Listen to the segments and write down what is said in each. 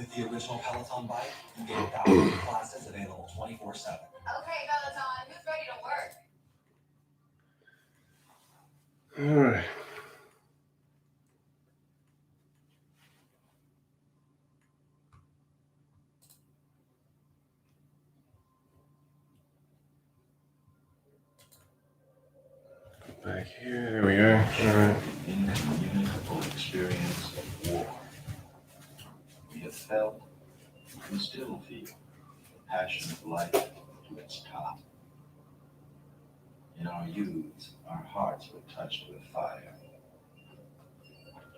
With the original Peloton bike, you get 1,000 classes available 24/7. Okay, Peloton, who's ready to work? All right. Back here, there we are. All right. In that universal experience of war, we have felt and still feel the passion of life to its top. In our youth, our hearts were touched with fire.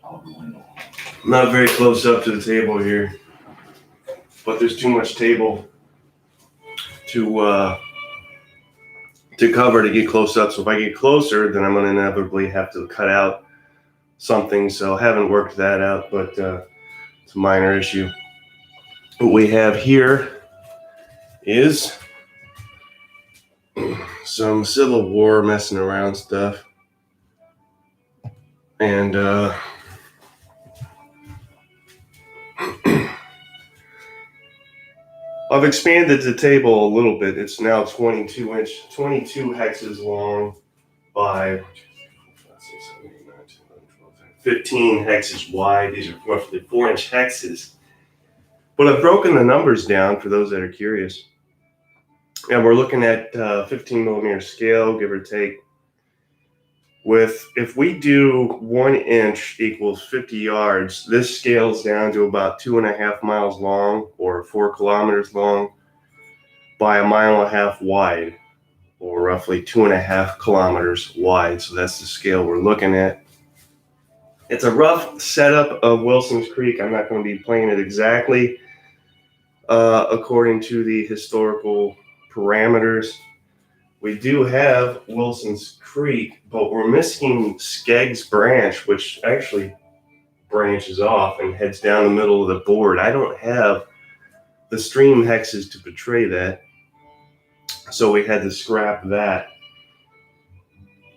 Out the window. Not very close up to the table here, but there's too much table to cover to get close up. So if I get closer, then I'm going to inevitably have to cut out something. So I haven't worked that out, but it's a minor issue. What we have here is some Civil War messing around stuff. And I've expanded the table a little bit. It's now 22 hexes long by 15 hexes wide. These are roughly 4-inch hexes. But I've broken the numbers down for those that are curious. And we're looking at 15 millimeter scale, give or take. If we do 1 inch equals 50 yards, this scales down to about 2.5 miles long or 4 kilometers long by 1.5 miles wide, or roughly 2.5 kilometers wide. So that's the scale we're looking at. It's a rough setup of Wilson's Creek. I'm not going to be playing it exactly according to the historical parameters. We do have Wilson's Creek, but we're missing Skeggs Branch, which actually branches off and heads down the middle of the board. I don't have the stream hexes to portray that, so we had to scrap that.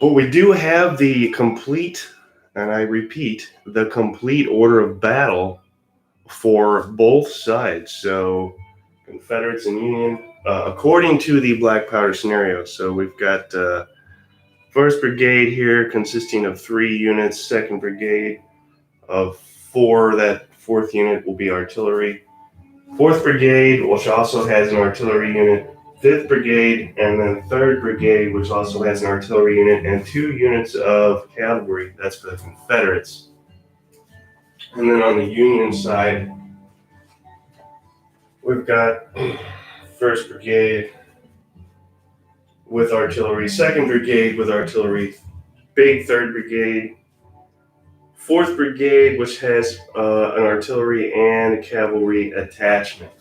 But we do have the complete, and I repeat, the complete order of battle for both sides. So Confederates and Union, according to the black powder scenario. So we've got 1st Brigade here consisting of 3 units, 2nd Brigade of 4. That 4th unit will be artillery. 4th Brigade, which also has an artillery unit. 5th Brigade, and then 3rd Brigade, which also has an artillery unit, and 2 units of cavalry. That's for the Confederates. And then on the Union side, we've got 1st Brigade with artillery, 2nd Brigade with artillery, big 3rd Brigade, 4th Brigade, which has an artillery and cavalry attachment.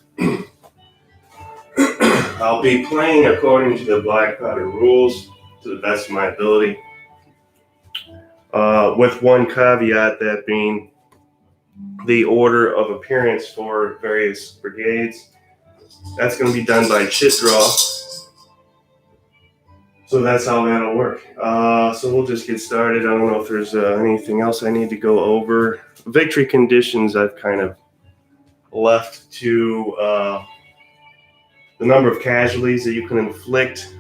I'll be playing according to the black powder rules to the best of my ability, with one caveat, that being the order of appearance for various brigades. That's going to be done by chit draw. So that's how that'll work. So we'll just get started. I don't know if there's anything else I need to go over. Victory conditions I've kind of left to the number of casualties that you can inflict,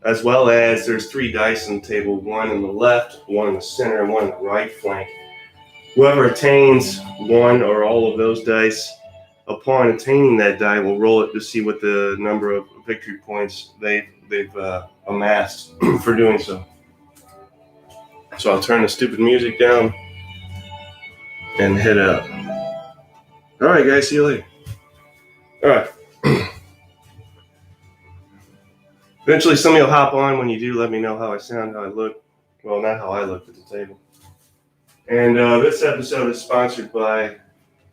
as well as there's 3 dice on the table, 1 in the left, 1 in the center, and 1 in the right flank. Whoever attains 1 or all of those dice, upon attaining that die, will roll it to see what the number of victory points they've amassed for doing so. So I'll turn the stupid music down and head out. All right, guys, see you later. All right. Eventually, somebody will hop on. When you do, let me know how I sound, how I look. Well, not how I look at the table. And this episode is sponsored by,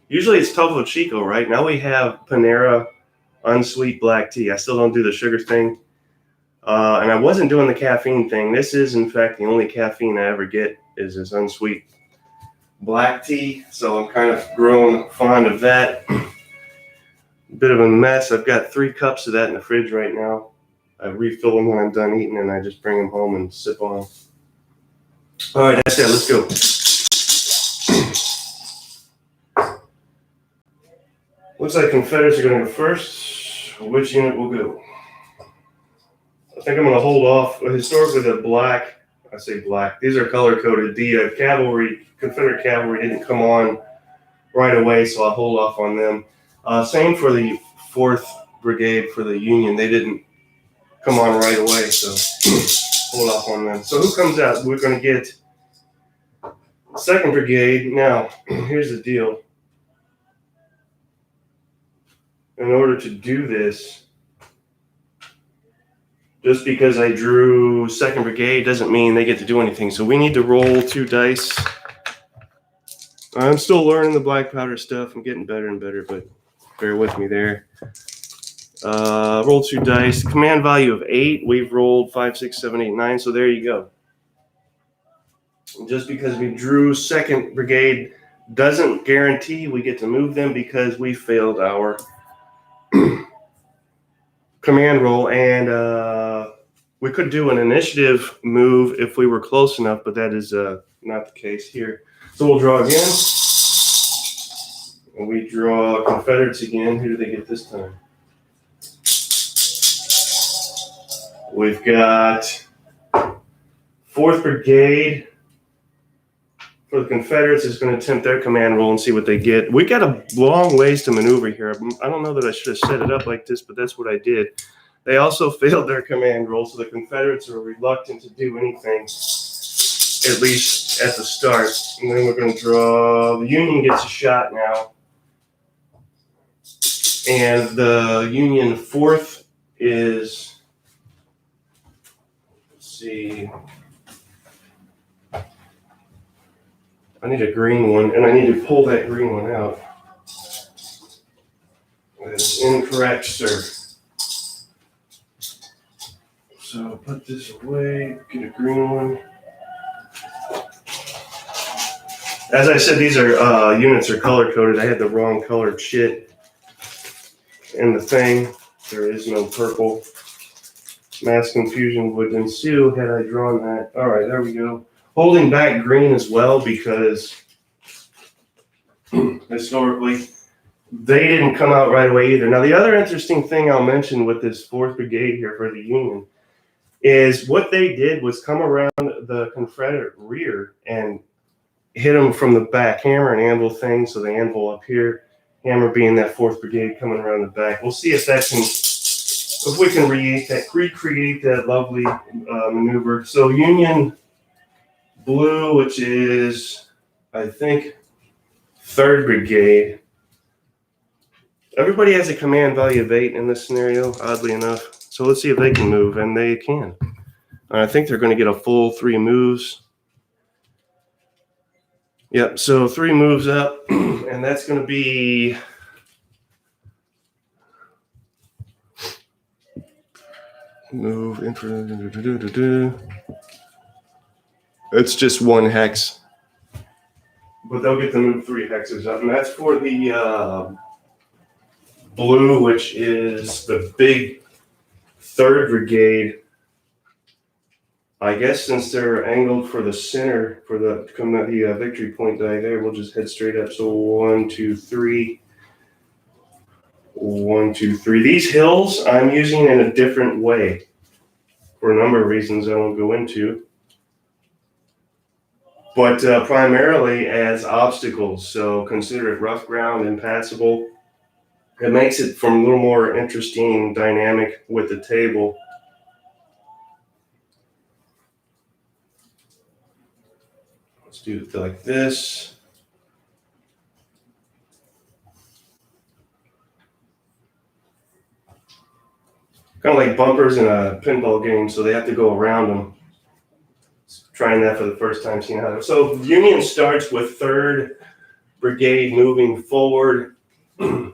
usually it's Topo Chico, right? Now we have Panera Unsweet Black Tea. I still don't do the sugar thing. And I wasn't doing the caffeine thing. This is, in fact, the only caffeine I ever get is this unsweet black tea. So I'm kind of grown fond of that. Bit of a mess. I've got 3 cups of that in the fridge right now. I refill them when I'm done eating, and I just bring them home and sip on them. All right, that's it. Let's go. Looks like Confederates are going to go first. Which unit will go? I think I'm going to hold off. Historically, the black, I say black, these are color-coded. The cavalry, Confederate cavalry didn't come on right away, so I'll hold off on them. Same for the 4th Brigade for the Union. They didn't come on right away, so hold off on them. So who comes out? We're going to get 2nd Brigade. Now, here's the deal. In order to do this, just because I drew 2nd Brigade doesn't mean they get to do anything. So we need to roll 2 dice. I'm still learning the black powder stuff. I'm getting better and better, but bear with me there. Roll 2 dice. Command value of 8. We've rolled 5, 6, 7, 8, 9. So there you go. Just because we drew 2nd Brigade doesn't guarantee we get to move them because we failed our command roll. And we could do an initiative move if we were close enough, but that is not the case here. So we'll draw again. And we draw Confederates again. Who do they get this time? We've got 4th Brigade for the Confederates is going to attempt their command roll and see what they get. We got a long ways to maneuver here. I don't know that I should have set it up like this, but that's what I did. They also failed their command roll, so the Confederates are reluctant to do anything, at least at the start. And then we're going to draw. The Union gets a shot now. And the Union 4th is, let's see, I need a green one, and I need to pull that green one out. That is incorrect, sir. So put this away, get a green one. As I said, these are units are color-coded. I had the wrong colored shit in the thing. There is no purple. Mass confusion would ensue had I drawn that. All right, there we go. Holding back green as well because historically they didn't come out right away either. Now, the other interesting thing I'll mention with this 4th Brigade here for the Union is what they did was come around the Confederate rear and hit them from the back, hammer and anvil thing. So the anvil up here, hammer being that 4th Brigade coming around the back. We'll see if that can, if we can recreate that lovely maneuver. So Union Blue, which is, I think, 3rd Brigade. Everybody has a command value of 8 in this scenario, oddly enough. So let's see if they can move, and they can. I think they're going to get a full 3 moves. Yep, so 3 moves up, and that's going to be move in. It's just 1 hex, but they'll get to move 3 hexes up, and that's for the blue, which is the big 3rd Brigade. I guess since they're angled for the center for the victory point die there, we'll just head straight up. So 1, 2, 3. 1, 2, 3. These hills I'm using in a different way for a number of reasons I won't go into. But primarily as obstacles, so consider it rough ground, impassable. It makes it from a little more interesting dynamic with the table. Let's do it like this. Kind of like bumpers in a pinball game, so they have to go around them. Trying that for the first time, seeing how. So Union starts with 3rd Brigade moving forward. So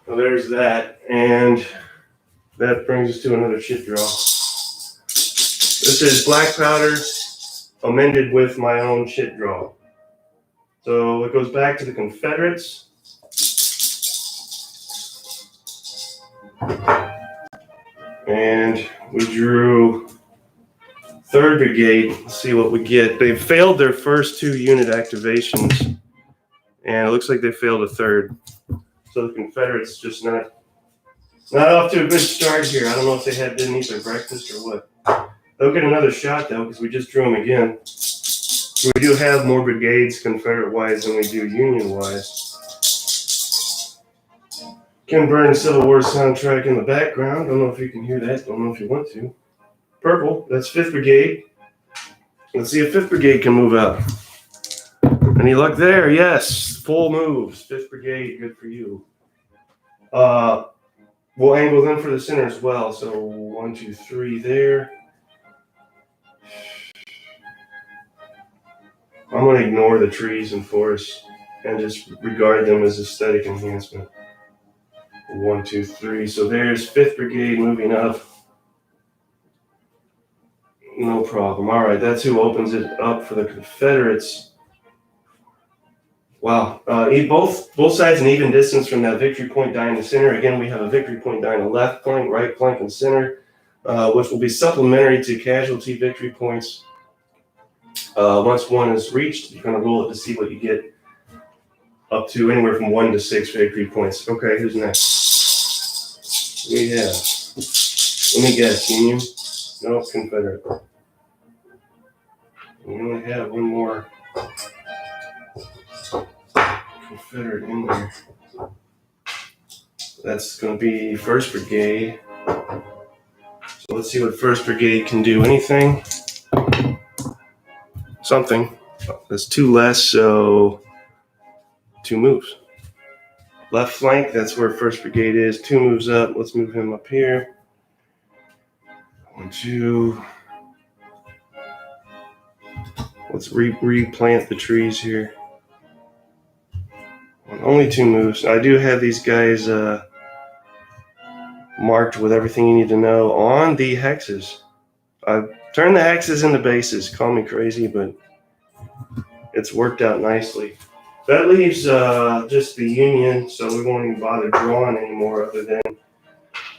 there's that, and that brings us to another shit draw. This is black powder amended with my own shit draw. So it goes back to the Confederates. And we drew 3rd Brigade. Let's see what we get. They've failed their first 2 unit activations. and it looks like they failed a third. So the Confederates just not off to a good start here. I don't know if they didn't eat their breakfast or what. They'll get another shot though, because we just drew them again. We do have more brigades Confederate-wise than we do Union-wise. Ken Burns' Civil War soundtrack in the background. Don't know if you can hear that. Don't know if you want to. Purple, that's 5th Brigade. Let's see if 5th Brigade can move up. Any luck there? Yes, full moves. 5th Brigade, good for you. We'll angle them for the center as well. So 1, 2, 3 there. I'm going to ignore the trees and forests and just regard them as aesthetic enhancement. 1, 2, 3. So there's 5th Brigade moving up. No problem. All right, that's who opens it up for the Confederates. Wow. Both sides an even distance from that victory point die in the center. Again, we have a victory point die in the left flank, right flank, and center, which will be supplementary to casualty victory points. Once one is reached, you're going to roll it to see what you get up to anywhere from 1 to 6 victory points. Okay, who's next? We have, let me guess, Union? No, Confederate. We only have one more Confederate in there. That's going to be 1st Brigade. So let's see what 1st Brigade can do. Anything? Something. That's 2 less, so 2 moves. Left flank, that's where 1st Brigade is. 2 moves up. Let's move him up here. 1, 2. Let's replant the trees here. Only 2 moves. I do have these guys marked with everything you need to know on the hexes. I've turned the hexes into bases. Call me crazy, but it's worked out nicely. That leaves just the Union, so we won't even bother drawing anymore other than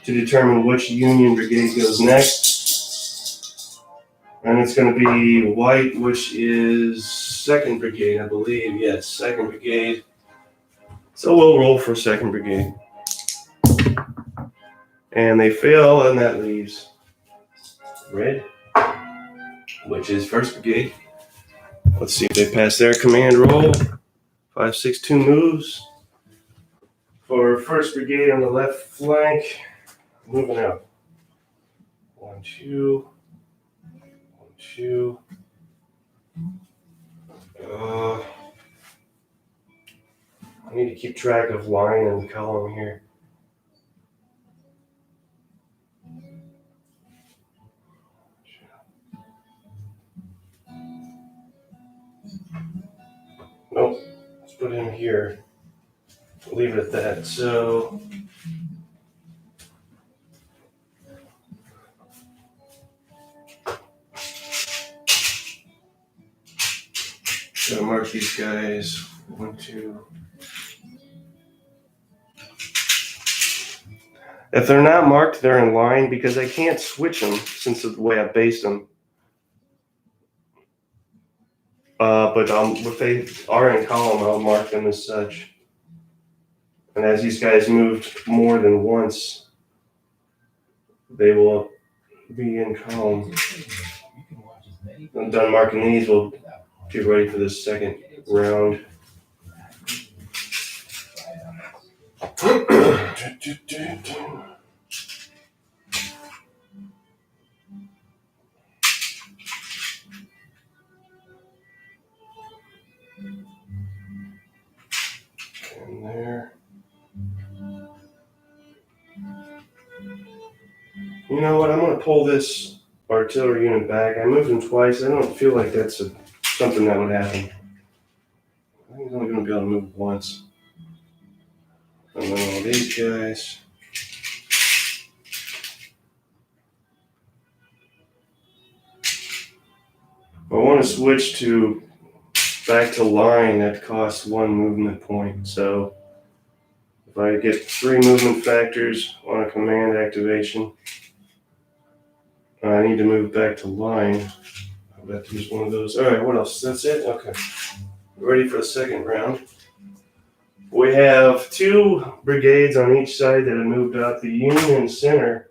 to determine which Union Brigade goes next. And it's going to be white, which is 2nd Brigade, I believe. Yes, 2nd Brigade. So we'll roll for 2nd Brigade. And they fail, and that leaves red, which is 1st Brigade. Let's see if they pass their command roll. 5, 6, 2 moves. For 1st Brigade on the left flank, moving out. 1, 2. 1, 2. I need to keep track of line and column here. Nope. Let's put him here. Leave it at that. So gotta mark these guys. 1, 2. If they're not marked, they're in line because I can't switch them since of the way I based them. But if they are in column, I'll mark them as such. And as these guys moved more than once, they will be in column. I'm done marking these. We'll get ready for this second round. And there. You know what? I'm going to pull this artillery unit back. I moved him twice. I don't feel like that's something that would happen. I think he's only going to be able to move once. And then all these guys. I want to switch back to line. That costs 1 movement point. So if I get 3 movement factors on a command activation, I need to move back to line. I'll have to use one of those. All right, what else? That's it? Okay. Ready for the second round. We have two brigades on each side that have moved up. The Union Center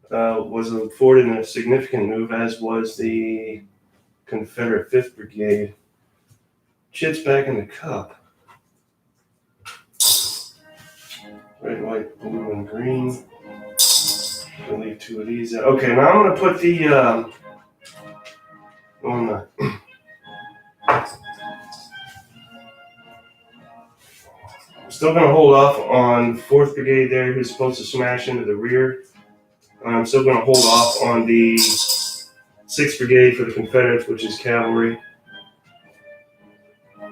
was afforded a significant move, as was the Confederate 5th Brigade. Chit's back in the cup. Red, white, blue, and green. I'll leave two of these out. Okay, now I'm going to put the on the I'm still going to hold off on 4th Brigade there, who's supposed to smash into the rear. I'm still going to hold off on the 6th Brigade for the Confederates, which is cavalry,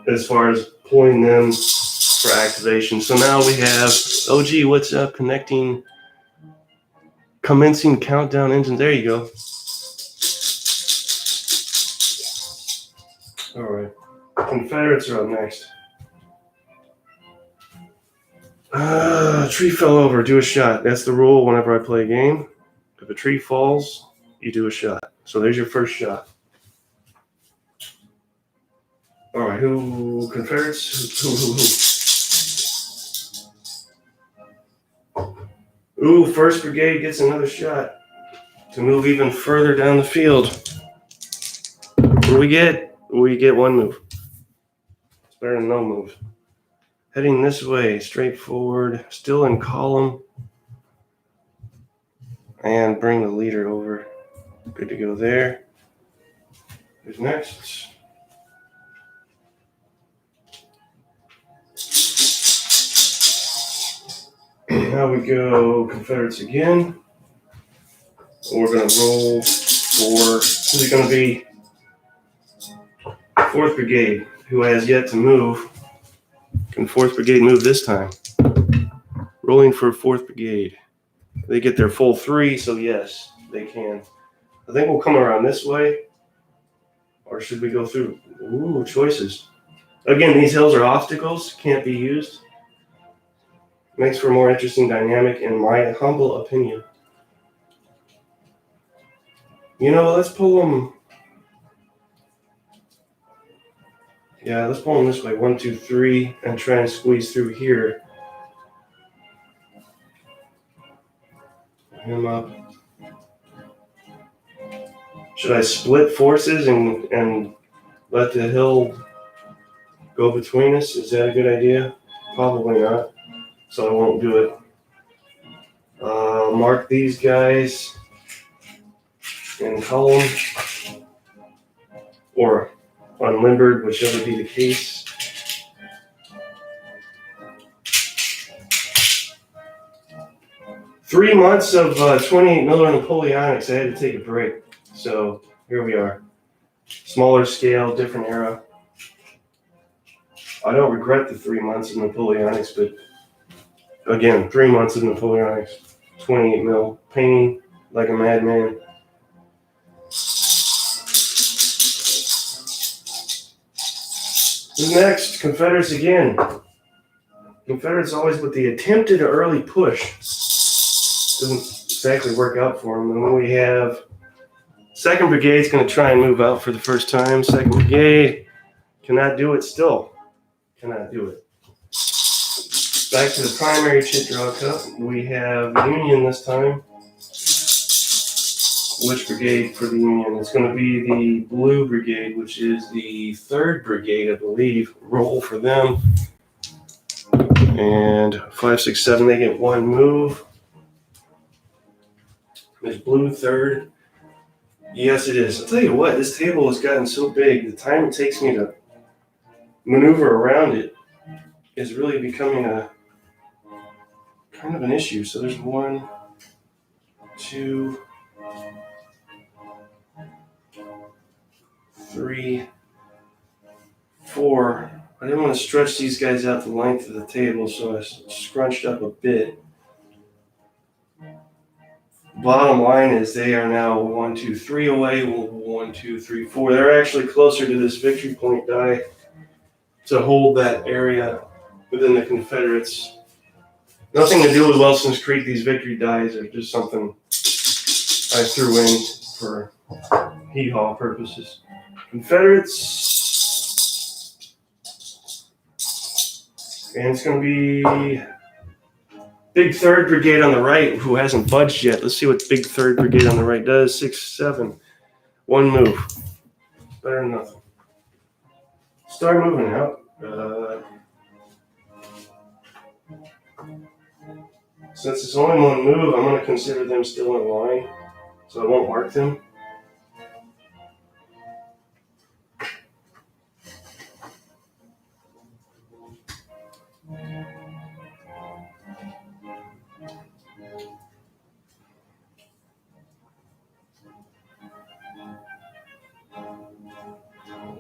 as far as pulling them for activation. So now we have, oh gee, what's up? Connecting, commencing countdown engines. There you go. All right. Confederates are up next. Tree fell over, do a shot. That's the rule whenever I play a game. If a tree falls, you do a shot. So there's your first shot. All right, who? Confederates? Who? Ooh, 1st Brigade gets another shot to move even further down the field. What do we get? We get one move. It's better than no move. Heading this way, straight forward, still in column. And bring the leader over. Good to go there. Who's next? Now we go Confederates again. We're going to roll for, this is going to be 4th Brigade, who has yet to move. Can 4th Brigade move this time? Rolling for 4th Brigade. They get their full 3, so yes, they can. I think we'll come around this way. Or should we go through? Ooh, choices. Again, these hills are obstacles, can't be used. Makes for a more interesting dynamic, in my humble opinion. You know, let's pull them. Yeah, let's pull them this way. 1, 2, 3, and try and squeeze through here. Him up. Should I split forces and let the hill go between us? Is that a good idea? Probably not. So I won't do it. Mark these guys in column or unlimbered, whichever be the case. Three months of 28 Miller Napoleonics. I had to take a break. So here we are. Smaller scale, different era. I don't regret the 3 months of Napoleonics, but again, 3 months of Napoleonics, 28 mil, painting like a madman. Who's next? Confederates again. Confederates always with the attempted early push. Doesn't exactly work out for them. And then we have 2nd Brigade's going to try and move out for the first time. 2nd Brigade cannot do it still. Cannot do it. Back to the primary chit draw cup. We have Union this time. Which brigade for the Union? It's going to be the Blue Brigade, which is the 3rd Brigade, I believe. Roll for them. And 5, 6, 7, they get one move. There's Blue 3rd. Yes, it is. I'll tell you what, this table has gotten so big, the time it takes me to maneuver around it is really becoming a kind of an issue. So there's 1, 2, 3, 4. I didn't want to stretch these guys out the length of the table, so I scrunched up a bit. Bottom line is they are now 1, 2, 3 away. 1, 2, 3, 4. They're actually closer to this victory point die to hold that area within the Confederates. Nothing to do with Wilson's Creek. These victory dies are just something I threw in for hee-haw purposes. Confederates And it's going to be Big 3rd Brigade on the right, who hasn't budged yet. Let's see what Big 3rd Brigade on the right does. 6, 7. One move. Better than nothing. Start moving out. Since it's only one move, I'm going to consider them still in line. So I won't mark them.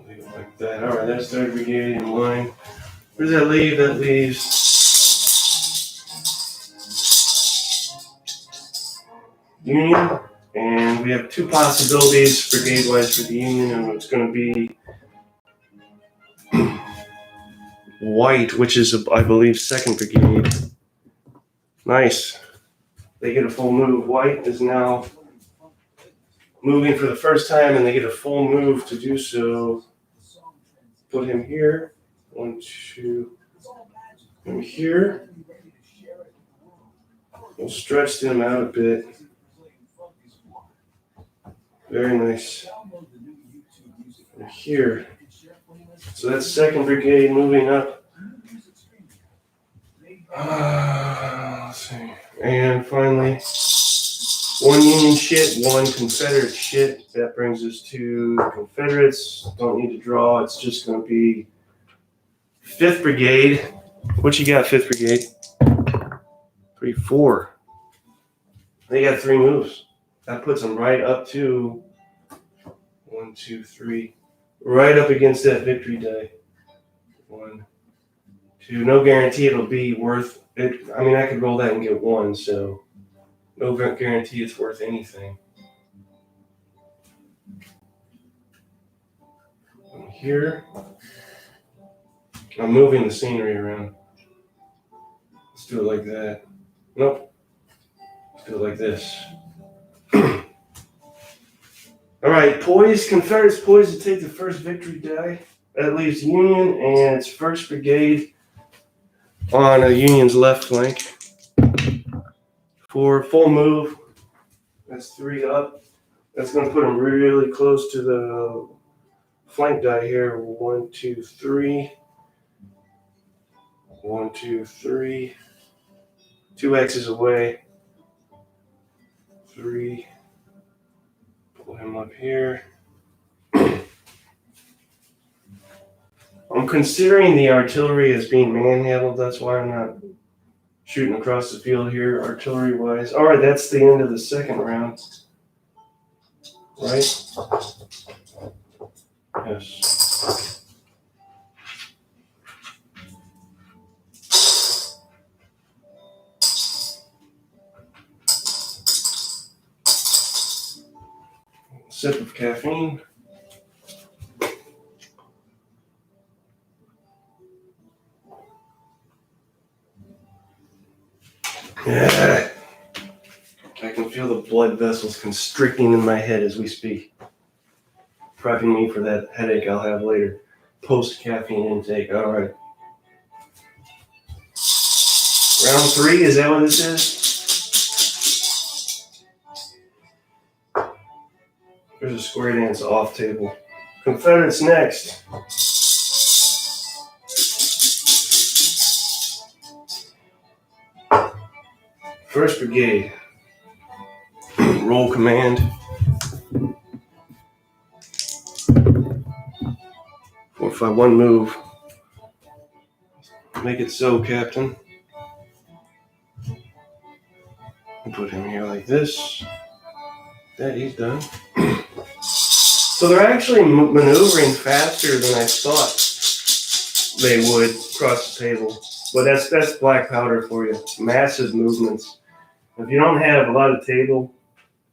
Leave it like that. Alright, that's 3rd Brigade in line. Where does that leave? That leaves Union. And we have two possibilities brigade-wise for the Union, and it's going to be White, which is, I believe, 2nd Brigade. Nice. They get a full move. White is now moving for the first time, and they get a full move to do so. Put him here. 1, 2. Him here. We'll stretch them out a bit. Very nice. And here. So that's 2nd Brigade moving up. Let's see. And finally, 1 Union shit, 1 Confederate shit. That brings us to Confederates. Don't need to draw. It's just going to be 5th Brigade. What you got, 5th Brigade? 3, 4. They got 3 moves. That puts them right up to 1, 2, 3. Right up against that victory die. 1, 2. No guarantee it'll be worth it. I mean, I could roll that and get 1, so no guarantee it's worth anything. And here, I'm moving the scenery around. Let's do it like that. Nope. Let's do it like this. All right, poised. Confederates poised to take the first victory die. That leaves Union and its 1st Brigade on Union's left flank. For full move, that's 3 up. That's going to put them really close to the flank die here. 1, 2, 3. 1, 2, 3. 2 X's away. 3. Pull him up here. I'm considering the artillery as being manhandled. That's why I'm not shooting across the field here, artillery-wise. All right, that's the end of the 2nd round. Right? Yes. Sip of caffeine. Yeah. I can feel the blood vessels constricting in my head as we speak. Prepping me for that headache I'll have later. Post-caffeine intake. All right. Round 3, is that what this is? There's a square dance off table. Confederates next. First Brigade. Roll command. 4, 5, 1 move. Make it so, Captain. Put him here like this. That he's done. So they're actually maneuvering faster than I thought they would across the table. But that's black powder for you. Massive movements. If you don't have a lot of table,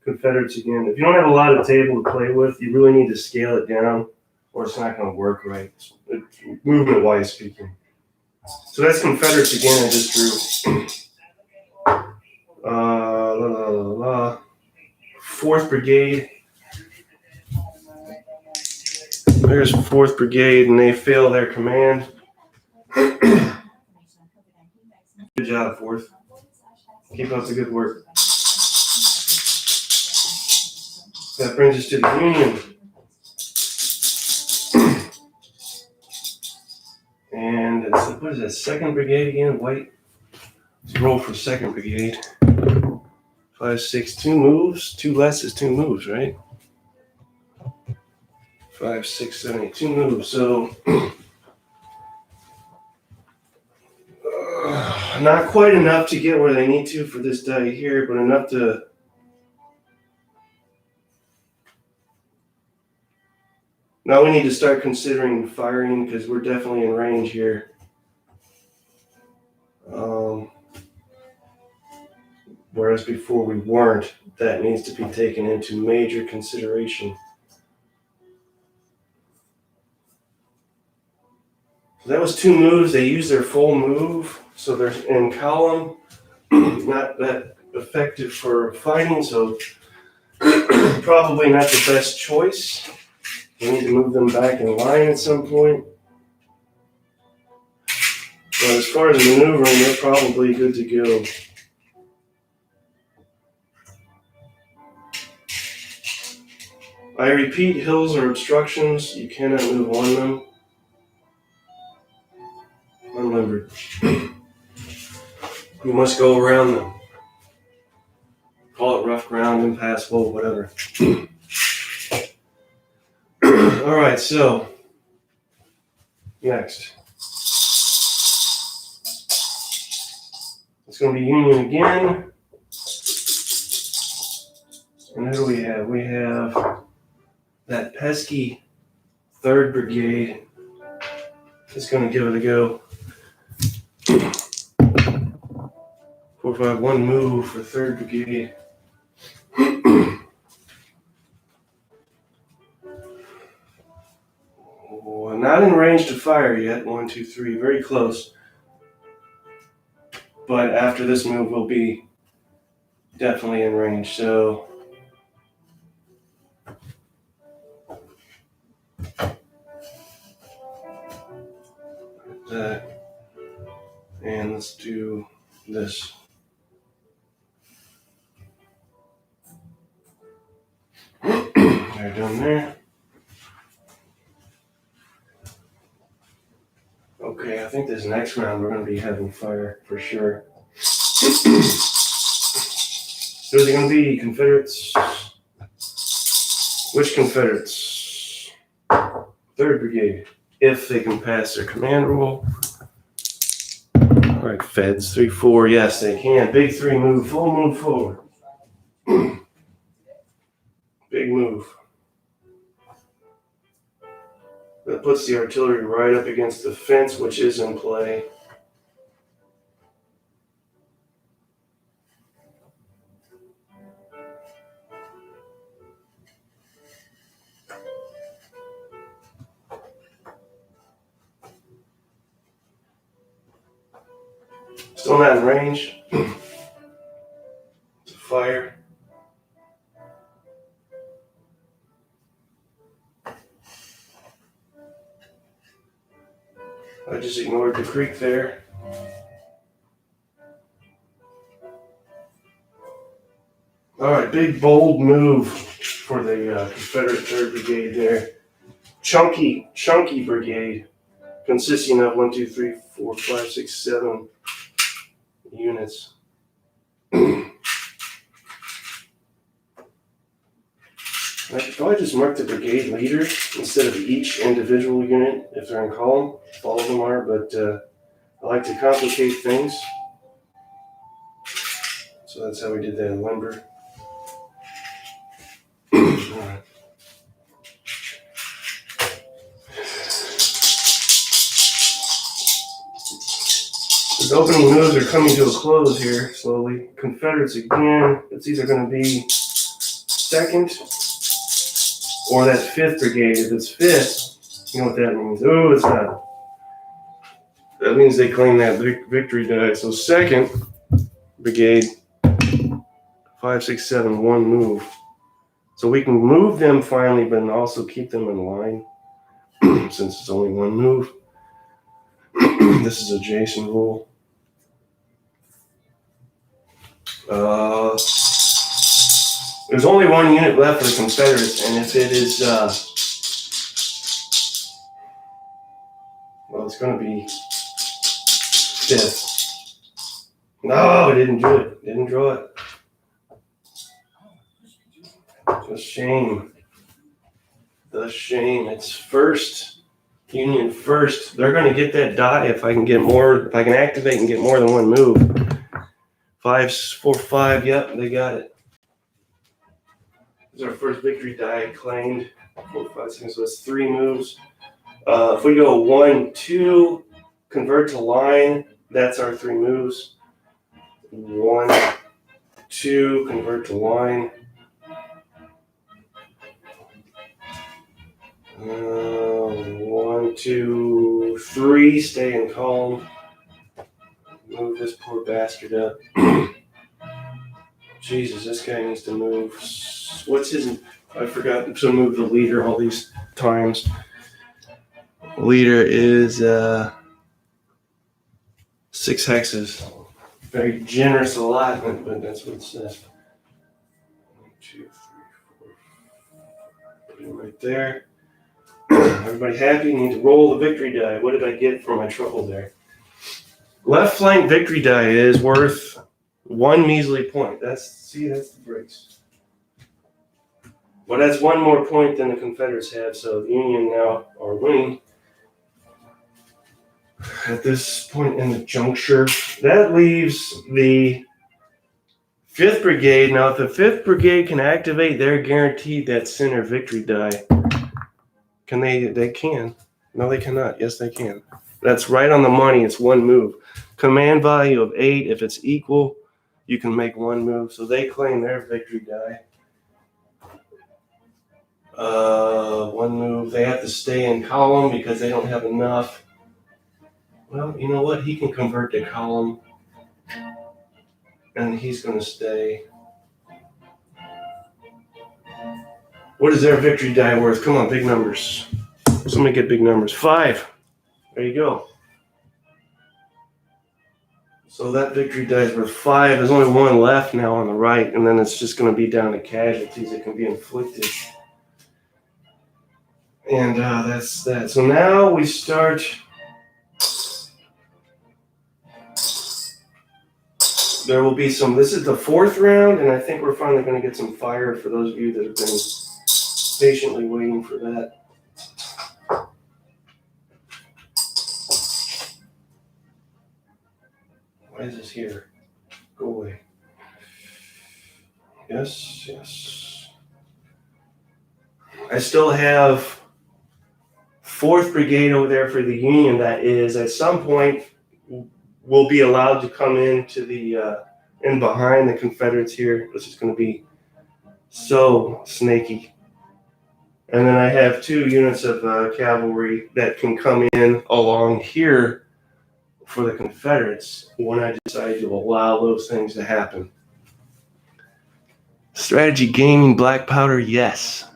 Confederates again, if you don't have a lot of table to play with, you really need to scale it down or it's not going to work right, movement-wise speaking. So that's Confederates again I just drew. 4th Brigade. There's 4th Brigade, and they fail their command. Good job, 4th. Keep up the good work. That brings us to the Union. And what is that, 2nd Brigade again? White. Let's roll for 2nd Brigade. 5, 6, 2 moves. 2 less is 2 moves, right? 5, 6, 7, 8, 2 moves. So not quite enough to get where they need to for this die here, but enough to now we need to start considering firing because we're definitely in range here. Whereas before we weren't. That needs to be taken into major consideration. That was 2 moves. They used their full move, so they're in column. Not that effective for fighting, so probably not the best choice. We need to move them back in line at some point. But as far as maneuvering, they're probably good to go. I repeat, hills are obstructions. You cannot move on them. Unlimbered. You must go around them. Call it rough ground, impassable, whatever. All right, so next. It's going to be Union again. And who do we have? We have that pesky 3rd Brigade. Just going to give it a go. 4, 5, 1 move for 3rd Brigade. Oh, not in range to fire yet. 1, 2, 3. Very close. But after this move, we'll be definitely in range. So that. And let's do this. They're done there. Okay, I think this next round we're going to be having fire for sure. Who's it going to be? Confederates? Which Confederates? 3rd Brigade. If they can pass their command roll. All right, Feds, 3, 4. Yes, they can. Big 3 move. Full move forward. Big move. That puts the artillery right up against the fence, which is in play. Still not in range. It's a fire. I just ignored the creek there. All right, big bold move for the Confederate 3rd Brigade there. Chunky brigade, consisting of 1, 2, 3, 4, 5, 6, 7 units. I could probably just mark the brigade leader instead of each individual unit if they're in column. All of them are, but I like to complicate things. So that's how we did that in Limber. Alright. The opening moves are coming to a close here slowly. Confederates again. It's either going to be 2nd or that 5th Brigade. If it's 5th, you know what that means. Oh, it's not. That means they claim that victory die. So 2nd Brigade, 5, 6, 7, 1 move. So we can move them finally, but also keep them in line since it's only 1 move. This is a Jason rule. There's only one unit left for the Confederates, and if it is, well, it's going to be 5th. No, it didn't do it. Didn't draw it. Just shame. The shame. It's 1st. Union 1st. They're going to get that die if I can get more. If I can activate and get more than one move. 5, 4, 5. Yep, they got it. This is our first victory die claimed. 4, 5, 6. So it's 3 moves. If we go 1, 2, convert to line. That's our 3 moves. 1, 2, convert to line. 1, 2, 3, stay in column. Move this poor bastard up. Jesus, this guy needs to move. What's his? I forgot to move the leader all these times. Leader is 6 hexes. Very generous allotment, but that's what it says. 1, 2, 3, 4. Put him right there. Everybody happy? Need to roll the victory die. What did I get for my trouble there? Left flank victory die is worth 1 measly point. That's the breaks. Well, that's 1 more point than the Confederates have, so the Union now are winning. At this point in the juncture, that leaves the 5th Brigade. Now, if the 5th Brigade can activate, they're guaranteed that center victory die. Can they? They can. No, they cannot. Yes, they can. That's right on the money. It's 1 move. Command value of 8. If it's equal, you can make 1 move. So they claim their victory die. 1 move. They have to stay in column because they don't have enough. Well, you know what? He can convert to column. And he's going to stay. What is their victory die worth? Come on, big numbers. Somebody get big numbers. 5. There you go. So that victory die is worth 5. There's only 1 left now on the right, and then it's just going to be down to casualties that can be inflicted. And that's that. So now we start. There will be some. This is the 4th round, and I think we're finally going to get some fire for those of you that have been patiently waiting for that. Why is this here? Go away. Yes, yes. I still have 4th Brigade over there for the Union that is at some point will be allowed to come into the in behind the Confederates here. This is going to be so snaky. And then I have 2 units of cavalry that can come in along here for the Confederates when I decide to allow those things to happen. Strategy gaming black powder, yes.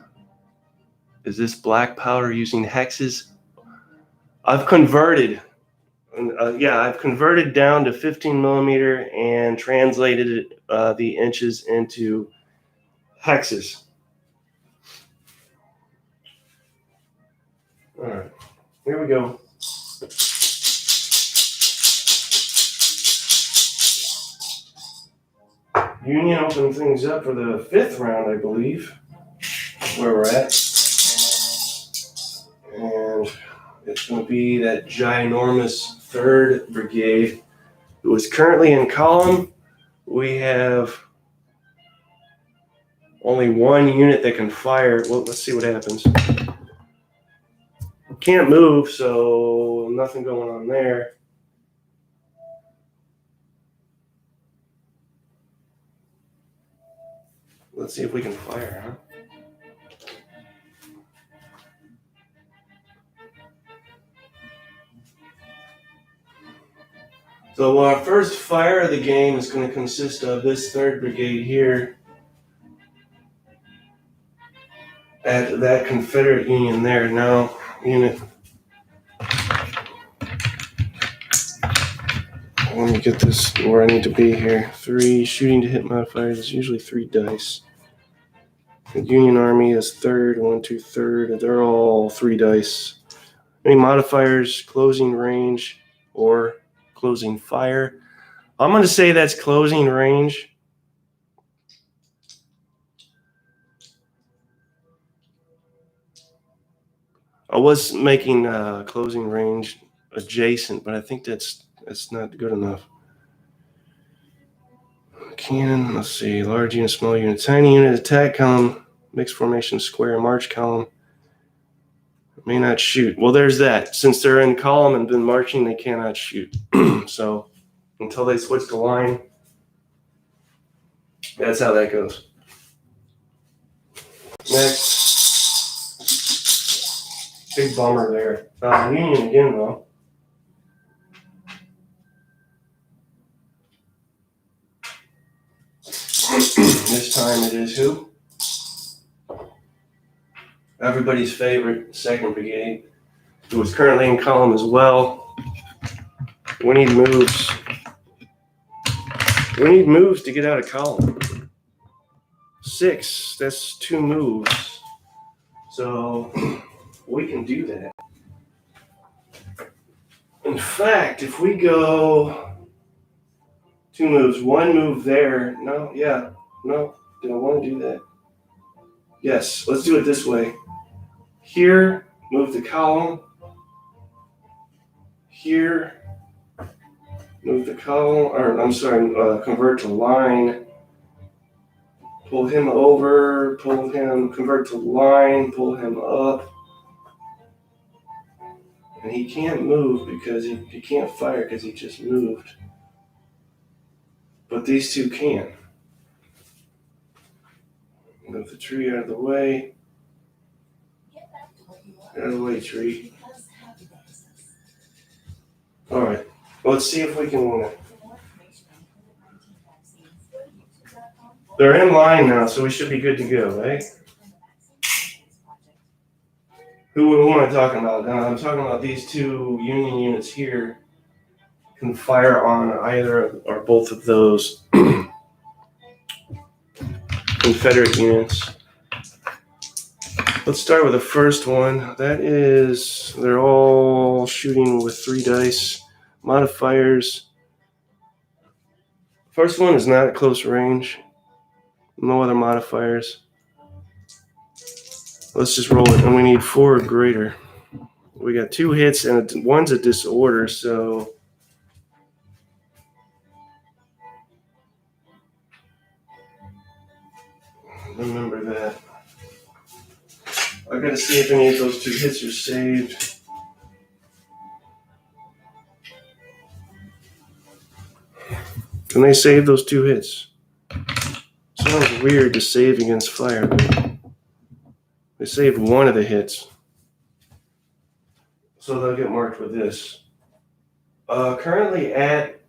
Is this black powder using hexes? I've converted. I've converted down to 15 millimeter and translated the inches into hexes. All right, here we go. Union opened things up for the 5th round, I believe, where we're at. And it's going to be that ginormous 3rd Brigade who is currently in column. We have only 1 unit that can fire. Well, let's see what happens. Can't move, so nothing going on there. Let's see if we can fire, huh? So our first fire of the game is going to consist of this 3rd Brigade here at that Confederate Union there. Now, unit Let me get this where I need to be here. 3 shooting to hit modifiers is usually 3 dice. The Union Army is third, 1, 2, third, and they're all 3 dice. Any modifiers, closing range, or closing fire? I'm going to say that's closing range. I was making closing range adjacent, but I think that's not good enough. Cannon, let's see, large unit, small unit, tiny unit, attack column, mixed formation, square, march column. May not shoot. Well, there's that. Since they're in column and been marching, they cannot shoot. So until they switch the line, that's how that goes. Next. Big bummer there. Union again, though. This time it is who? Everybody's favorite, 2nd Brigade, who is currently in column as well. We need moves. We need moves to get out of column. 6, that's 2 moves. So we can do that. In fact, if we go 2 moves, 1 move there. No, do I want to do that? Yes, let's do it this way. Here, move the column. Here, move the column, or I'm sorry, convert to line. Pull him over, pull him, convert to line, pull him up. And he can't move because he can't fire because he just moved. But these 2 can. Move the tree out of the way. Out of the way, tree. Alright, let's see if we can. They're in line now, so we should be good to go, right? Who am I talking about? I'm talking about these 2 Union units here can fire on either or both of those Confederate units. Let's start with the first one. That is, they're all shooting with 3 dice. Modifiers. First one is not at close range. No other modifiers. Let's just roll it, and we need 4 or greater. We got 2 hits, and one's a disorder, so remember that. I gotta see if any of those 2 hits are saved. Can they save those 2 hits? Sounds weird to save against fire, but they saved one of the hits. So they'll get marked with this. Currently at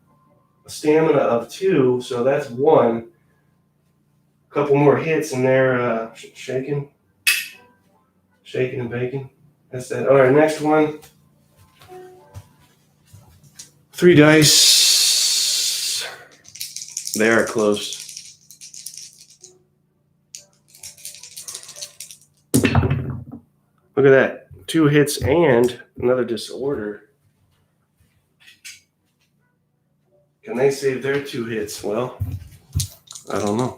a stamina of 2, so that's 1. A couple more hits and they're shaking and baking. That's that. All right, next one. 3 dice. They are close. Look at that. 2 hits and another disorder. Can they save their 2 hits? Well, I don't know.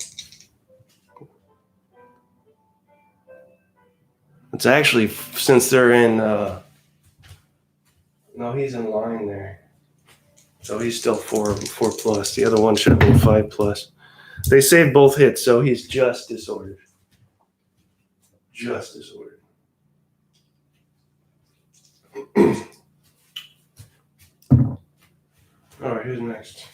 It's actually, since they're in, no, he's in line there. So he's still 4 plus. The other one should have been 5 plus. They saved both hits, so he's just disordered. Just disordered. All right, who's next?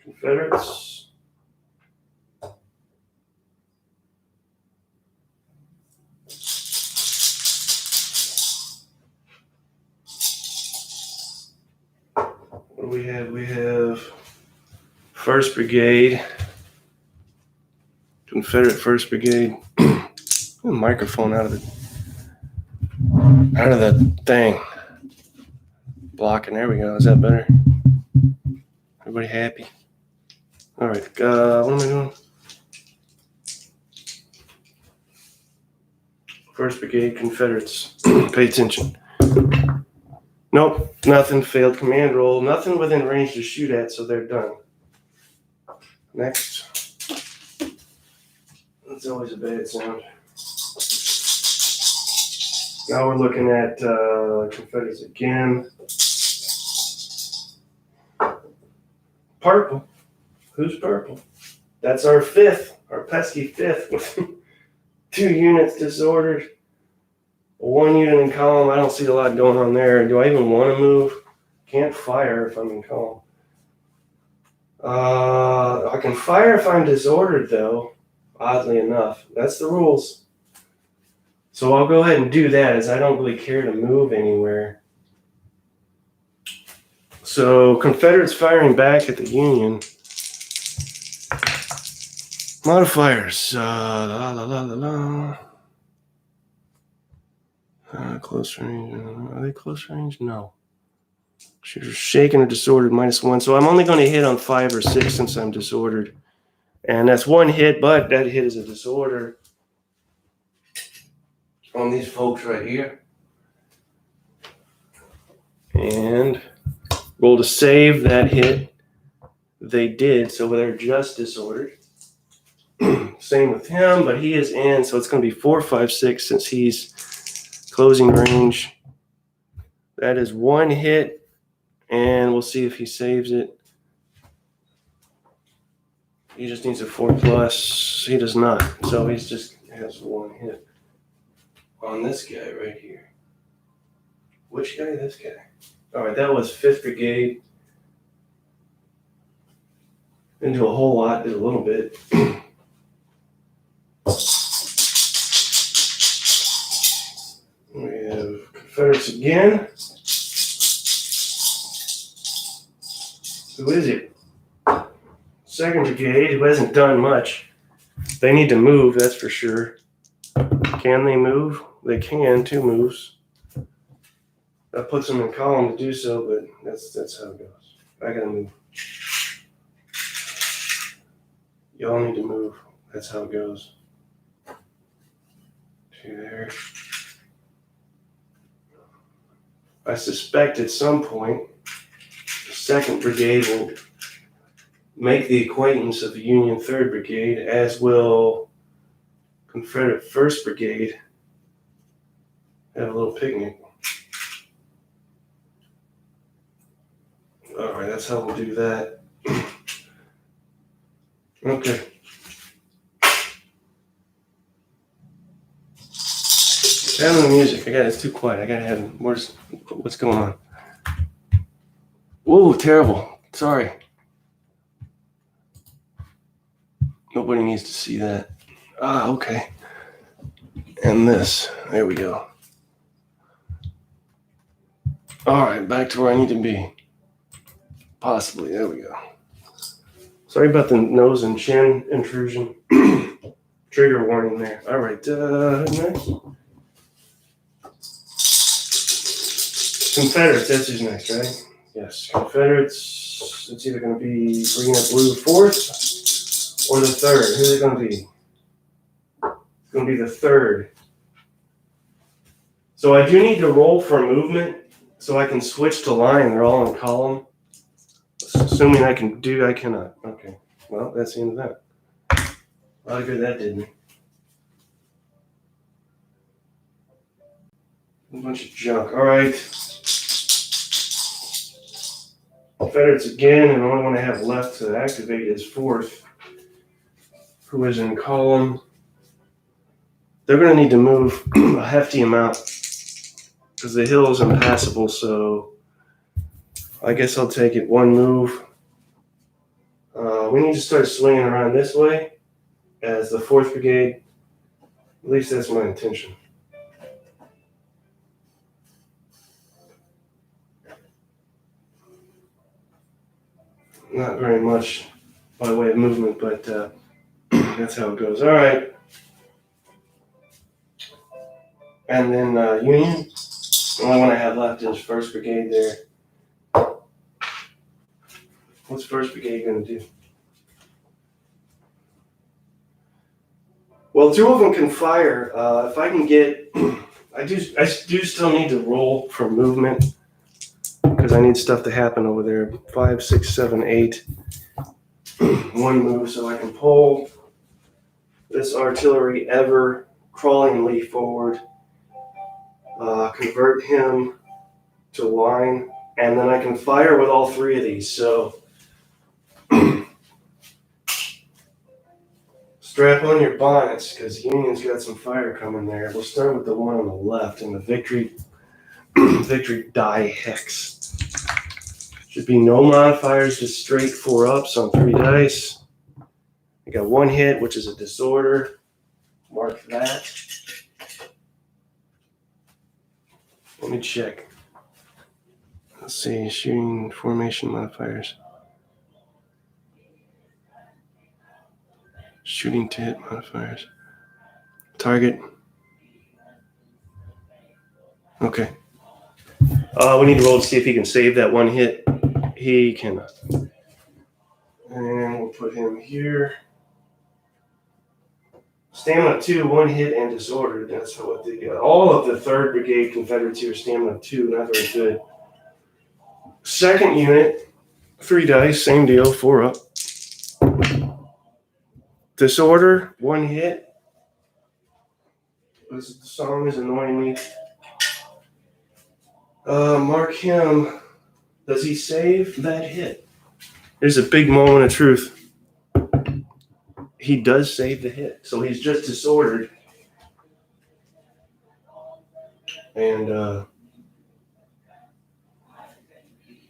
Confederates. What do we have? We have 1st Brigade. Confederate 1st Brigade. Microphone out of it. out of the thing. Blocking. There we go. Is that better? Everybody happy? All right. What am I doing? 1st Brigade Confederates. Pay attention. Nope. Nothing. Failed command roll. Nothing within range to shoot at, so they're done. Next. That's always a bad sound. Now we're looking at Confederates again. Purple. Who's purple? That's our 5th, our pesky 5th with 2 units disordered. 1 unit in column. I don't see a lot going on there. Do I even want to move? Can't fire if I'm in column. I can fire if I'm disordered, though, oddly enough. That's the rules. So I'll go ahead and do that, as I don't really care to move anywhere. So Confederates firing back at the Union. Modifiers. Close range. Are they close range? No. Shooters shaken or disordered, -1. So I'm only going to hit on 5 or 6 since I'm disordered. And that's 1 hit, but that hit is a disorder on these folks right here. And roll to save that hit. They did, so they're just disordered. Same with him, but he is in, so it's going to be 4, 5, 6 since he's closing range. That is 1 hit, and we'll see if he saves it. He just needs a 4+. He does not, so he just has 1 hit on this guy right here. Which guy? This guy. All right, that was 5th Brigade. Didn't do a whole lot, did a little bit. We have Confederates again. Who is it? 2nd Brigade, who hasn't done much. They need to move, that's for sure. Can they move? They can, 2 moves. That puts them in column to do so, but that's how it goes. I gotta move. Y'all need to move. That's how it goes. 2 there. I suspect at some point the 2nd Brigade will make the acquaintance of the Union 3rd Brigade, as will Confederate 1st Brigade. Have a little picnic. All right, that's how we'll do that. Okay. Having the music. It's too quiet. I gotta have. What's going on? Whoa, terrible. Sorry. Nobody needs to see that. Okay. And this. There we go. All right, back to where I need to be. Possibly. There we go. Sorry about the nose and chin intrusion. Trigger warning there. All right. Next. Confederates. That's who's next, right? Yes. Confederates. It's either going to be green or blue 4th or the 3rd. Who's it going to be? It's going to be the 3rd. So I do need to roll for movement so I can switch to line. They're all in column. Assuming I cannot. Okay. Well, that's the end of that. A lot of good that did me. A bunch of junk. All right. Confederates again, and the only one I have left to activate is 4th, who is in column. They're going to need to move a hefty amount because the hill is impassable, so I guess I'll take it 1 move. We need to start swinging around this way as the 4th Brigade. At least that's my intention. Not very much by way of movement, but that's how it goes. All right. And then Union, the only one I have left is 1st Brigade there. What's 1st Brigade going to do? Well, 2 of them can fire. If I can get, I do still need to roll for movement because I need stuff to happen over there. 5, 6, 7, 8. 1 move, so I can pull this artillery ever crawlingly forward, convert him to line, and then I can fire with all 3 of these. So strap on your bonnets because Union's got some fire coming there. We'll start with the one on the left in the victory die hex. Should be no modifiers, just straight 4-ups on 3 dice. I got 1 hit, which is a disorder. Mark that. Let me check. Let's see, shooting formation modifiers. Shooting to hit modifiers. Target. Okay. We need to roll to see if he can save that 1 hit. He cannot. And we'll put him here. Stamina 2, 1 hit, and disordered. That's what they got. All of the 3rd Brigade Confederates here, stamina 2, not very good. 2nd unit, 3 dice, same deal, 4-up. Disorder, 1 hit. This song is annoying me. Mark him. Does he save that hit? There's a big moment of truth. He does save the hit, so he's just disordered. And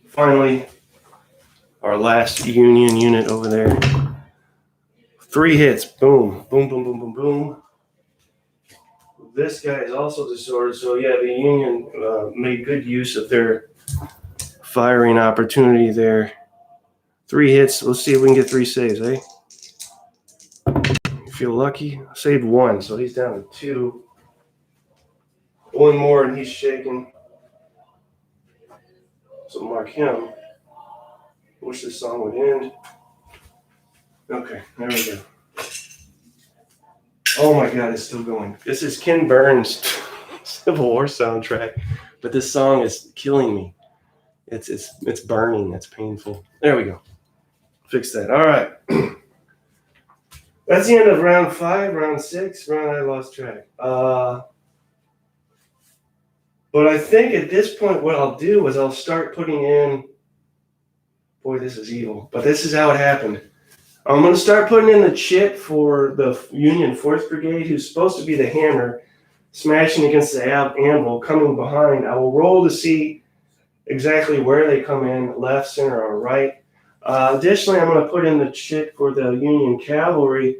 finally, our last Union unit over there. 3 hits, boom, boom, boom, boom, boom, boom. This guy is also disordered, so yeah, the Union made good use of their firing opportunity there. 3 hits, let's see if we can get 3 saves, eh? You feel lucky? Saved 1, so he's down to 2. 1 more and he's shaking. So mark him. Wish this song would end. Okay, there we go. Oh my God, it's still going. This is Ken Burns' Civil War soundtrack, but this song is killing me. It's burning. It's painful. There we go. Fix that. All right. That's the end of round 5. Round 6. I lost track. But I think at this point, what I'll do is I'll start putting in. Boy, this is evil, but this is how it happened. I'm going to start putting in the chit for the Union 4th Brigade, who's supposed to be the hammer, smashing against the anvil, coming behind. I will roll to see exactly where they come in, left, center, or right. Additionally, I'm going to put in the chit for the Union Cavalry,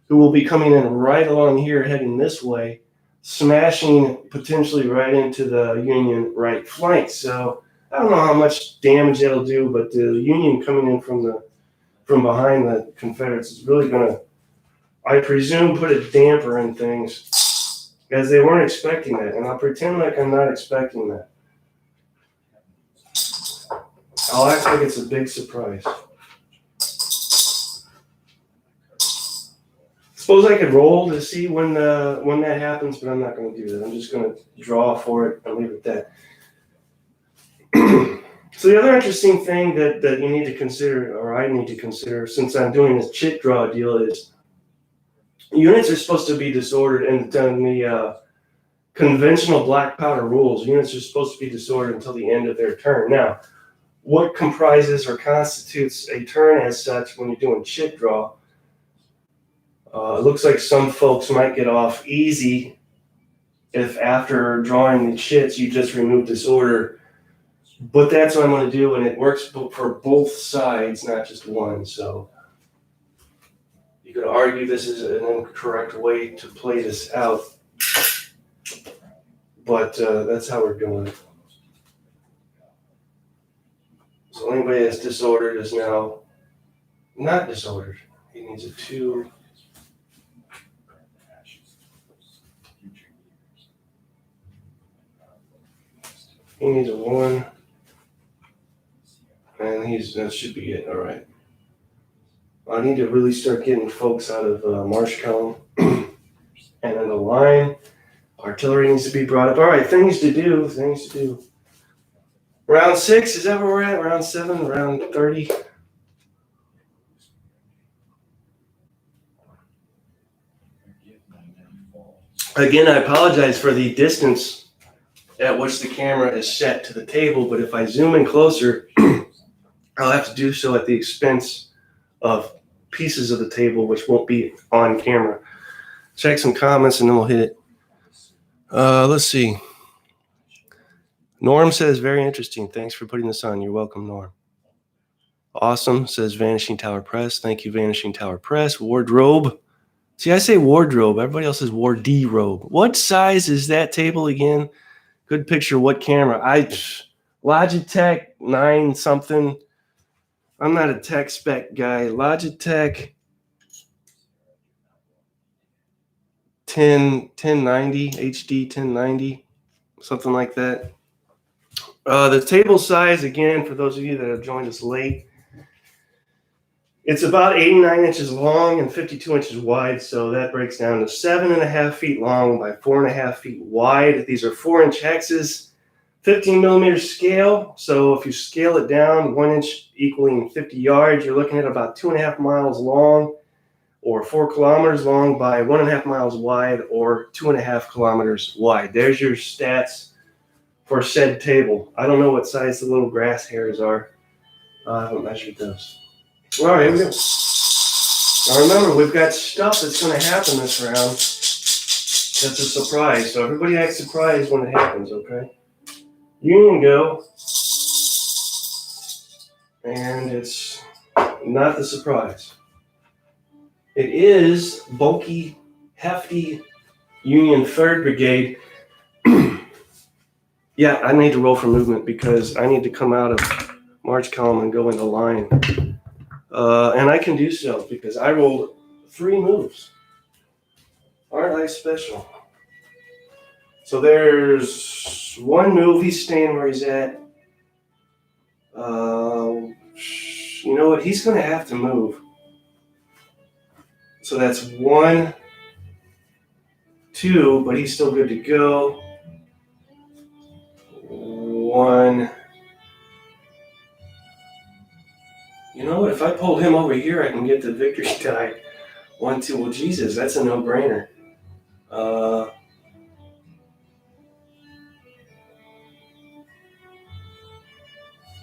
who will be coming in right along here, heading this way, smashing potentially right into the Union right flank. So I don't know how much damage that'll do, but the Union coming in from behind the Confederates is really going to, I presume, put a damper in things, as they weren't expecting that. And I'll pretend like I'm not expecting that. I'll act like it's a big surprise. Suppose I could roll to see when that happens, but I'm not going to do that. I'm just going to draw for it and leave it at that. So the other interesting thing that you need to consider, or I need to consider, since I'm doing this chit draw deal, is units are supposed to be disordered, and the conventional black powder rules, units are supposed to be disordered until the end of their turn. Now, what comprises or constitutes a turn as such when you're doing chit draw? It looks like some folks might get off easy if after drawing the chits you just remove disorder. But that's what I'm going to do, and it works for both sides, not just one. So you could argue this is an incorrect way to play this out, but that's how we're doing it. So anybody that's disordered is now not disordered. He needs a 2. He needs a 1. And that should be it. All right. I need to really start getting folks out of marsh column. And then the line. Artillery needs to be brought up. All right, things to do. Round 6, is that where we're at? Round 7, round 30? Again, I apologize for the distance at which the camera is set to the table, but if I zoom in closer, I'll have to do so at the expense of pieces of the table, which won't be on camera. Check some comments and then we'll hit it. Let's see. Norm says, very interesting. Thanks for putting this on. You're welcome, Norm. Awesome, says Vanishing Tower Press. Thank you, Vanishing Tower Press. Wardrobe. See, I say wardrobe. Everybody else says wardrobe. What size is that table again? Good picture. What camera? Logitech 9 something. I'm not a tech spec guy. Logitech 1090, HD 1090, something like that. The table size, again, for those of you that have joined us late, it's about 89 inches long and 52 inches wide, so that breaks down to 7.5 feet long by 4.5 feet wide. These are 4-inch hexes, 15 millimeter scale, so if you scale it down, 1 inch equaling 50 yards, you're looking at about 2.5 miles long, or 4 kilometers long by 1.5 miles wide, or 2.5 kilometers wide. There's your stats for said table. I don't know what size the little grass hairs are. I haven't measured those. All right, here we go. Now remember, we've got stuff that's going to happen this round that's a surprise. So everybody acts surprised when it happens, okay? Union go. And it's not the surprise. It is bulky, hefty Union 3rd Brigade. Yeah, I need to roll for movement because I need to come out of march column and go into line. And I can do so because I rolled 3 moves. Aren't I special? So there's 1 move. He's staying where he's at. You know what? He's going to have to move. So that's 1, 2, but he's still good to go. 1. You know what? If I pulled him over here, I can get the victory die. 1, 2. Well, Jesus, that's a no-brainer.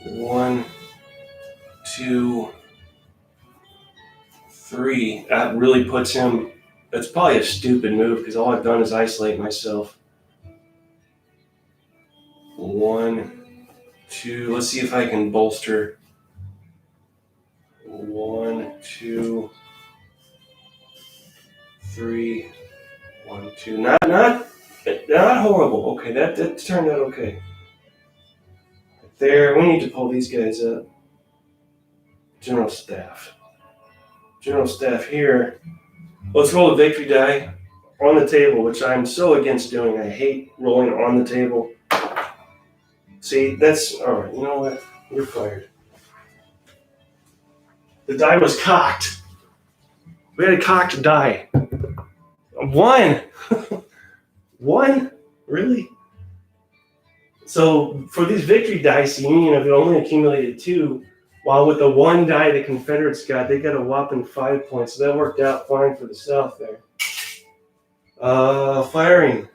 1, 2, 3. That really puts him. That's probably a stupid move because all I've done is isolate myself. 1, 2. Let's see if I can bolster. 1, 2, 3. 1, 2. Not horrible. Okay, that turned out okay. There, we need to pull these guys up. General Staff here. Let's roll a victory die on the table, which I'm so against doing. I hate rolling on the table. See, that's all right. You know what? You're fired. The die was cocked. We had a cocked die. 1. 1? Really? So for these victory dice, the Union have only accumulated 2, while with the 1 die the Confederates got, they got a whopping 5 points. So that worked out fine for the South there. Firing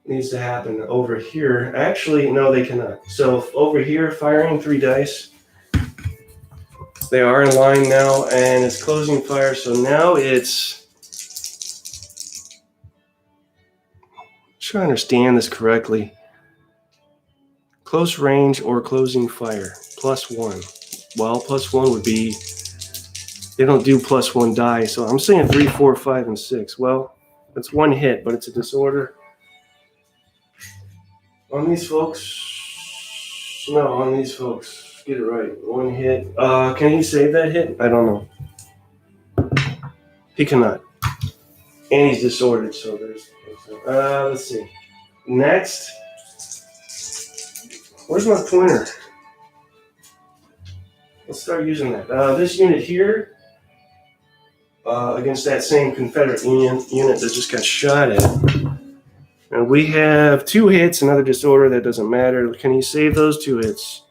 needs to happen over here. Actually, no, they cannot. So over here, firing 3 dice. They are in line now, and it's closing fire. So now it's. Try to understand this correctly. Close range or closing fire, +1. Well, +1 would be, they don't do +1 die, so I'm saying 3, 4, 5, and 6. Well, it's 1 hit, but it's a disorder. On these folks, no, on these folks, get it right. 1 hit. Can he save that hit? I don't know. He cannot. And he's disordered, so there's. Let's see. Next, Where's my pointer? Let's start using that. This unit here, against that same Confederate unit that just got shot at. And we have 2 hits, another disorder, that doesn't matter. Can he save those 2 hits?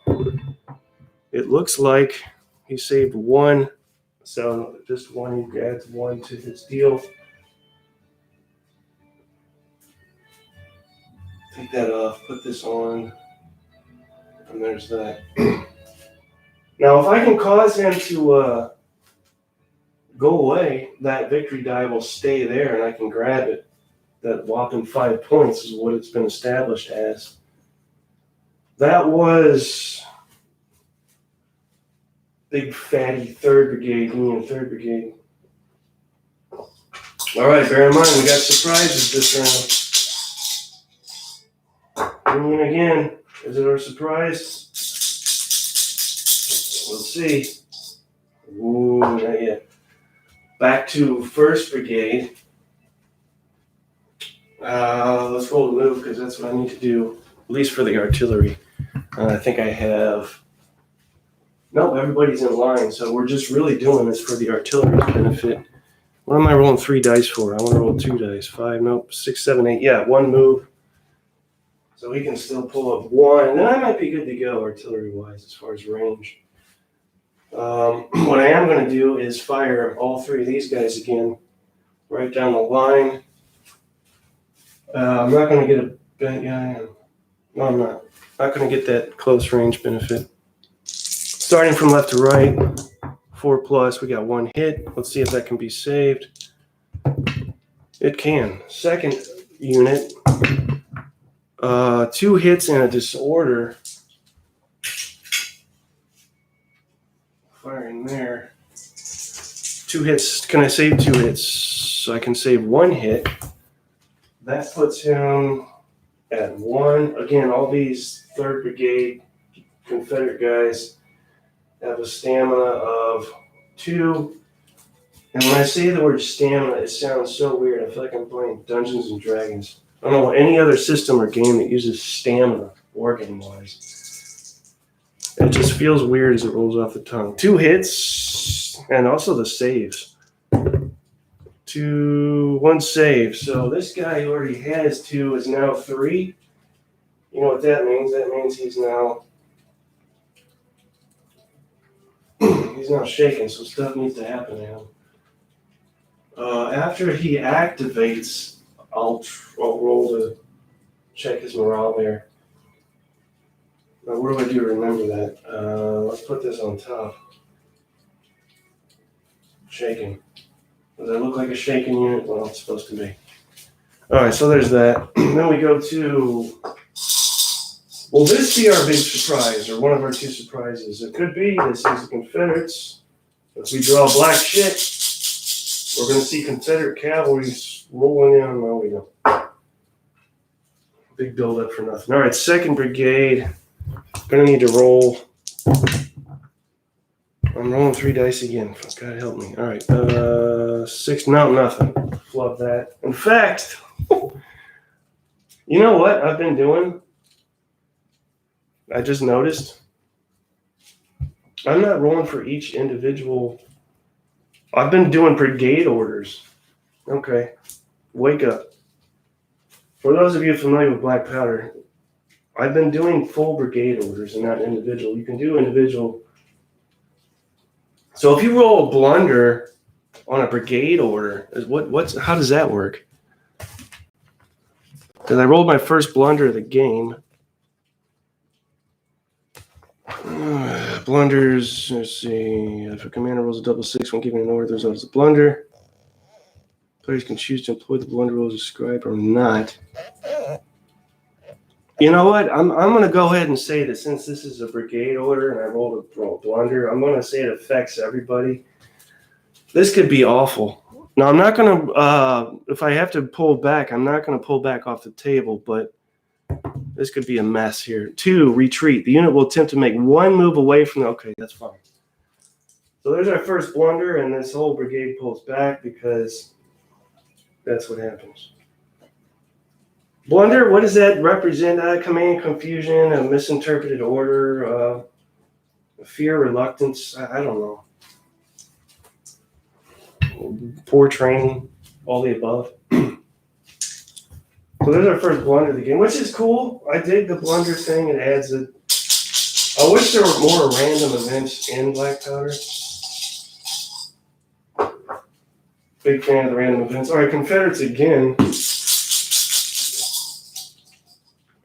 It looks like he saved 1. So just 1, he adds 1 to his deal. Take that off, put this on, and there's that. Now, if I can cause him to go away, that victory die will stay there and I can grab it. That whopping 5 points is what it's been established as. That was big fatty 3rd Brigade, Union 3rd Brigade. All right, bear in mind, we got surprises this round. Union again. Is it our surprise? We'll see. Ooh, not yet. Back to 1st Brigade. Let's roll the move because that's what I need to do, at least for the artillery. I think I have. Nope, everybody's in line, so we're just really doing this for the artillery's benefit. What am I rolling 3 dice for? I want to roll 2 dice. 5, nope, 6, 7, 8. Yeah, 1 move. So we can still pull up 1, and then I might be good to go artillery-wise as far as range. What I am going to do is fire all 3 of these guys again, right down the line. I'm not going to get a... Yeah, I am. No, I'm not. Not going to get that close range benefit. Starting from left to right, 4+, we got 1 hit. Let's see if that can be saved. It can. 2nd unit, 2 hits and a disorder. Firing there. 2 hits. Can I save 2 hits? So I can save 1 hit. That puts him at 1. Again, all these 3rd Brigade Confederate guys have a stamina of 2. And when I say the word stamina, it sounds so weird. I feel like I'm playing Dungeons and Dragons. I don't know any other system or game that uses stamina, wargame-wise. It just feels weird as it rolls off the tongue. 2 hits, and also the saves. 1 save. So this guy who already has 2 is now 3. You know what that means? That means he's now shaking, so stuff needs to happen to him. After he activates, I'll roll to check his morale there. Now, what do I do to remember that? Let's put this on top. Shaking. Does that look like a shaking unit? Well, it's supposed to be. All right, so there's that. Then we go to... Will this be our big surprise, or one of our 2 surprises? It could be. This is the Confederates. If we draw black shit, we're going to see Confederate cavalry rolling in. Well, we don't. Big build-up for nothing. All right, 2nd Brigade. Going to need to roll. I'm rolling 3 dice again. God help me. All right, 6. No, nothing. Flub that. In fact, you know what I've been doing? I just noticed. I'm not rolling for each individual. I've been doing brigade orders. Okay. Wake up. For those of you familiar with black powder, I've been doing full brigade orders and not individual. You can do individual. So if you roll a blunder on a brigade order, how does that work? Because I rolled my first blunder of the game. Blunders, let's see. If a commander rolls a double 6 when giving an order, there's always a blunder. Players can choose to employ the blunder rules described or not. You know what? I'm going to go ahead and say that since this is a brigade order and I rolled a blunder, I'm going to say it affects everybody. This could be awful. Now, I'm not going to, if I have to pull back, I'm not going to pull back off the table, but this could be a mess here. 2, retreat. The unit will attempt to make 1 move away from the... Okay, that's fine. So there's our first blunder, and this whole brigade pulls back because that's what happens. Blunder, what does that represent? Command confusion, a misinterpreted order, fear, reluctance. I don't know. Poor training, all the above. So there's our first blunder of the game, which is cool. I dig the blunder thing. It adds a. I wish there were more random events in Black Powder. Big fan of the random events. All right, Confederates again.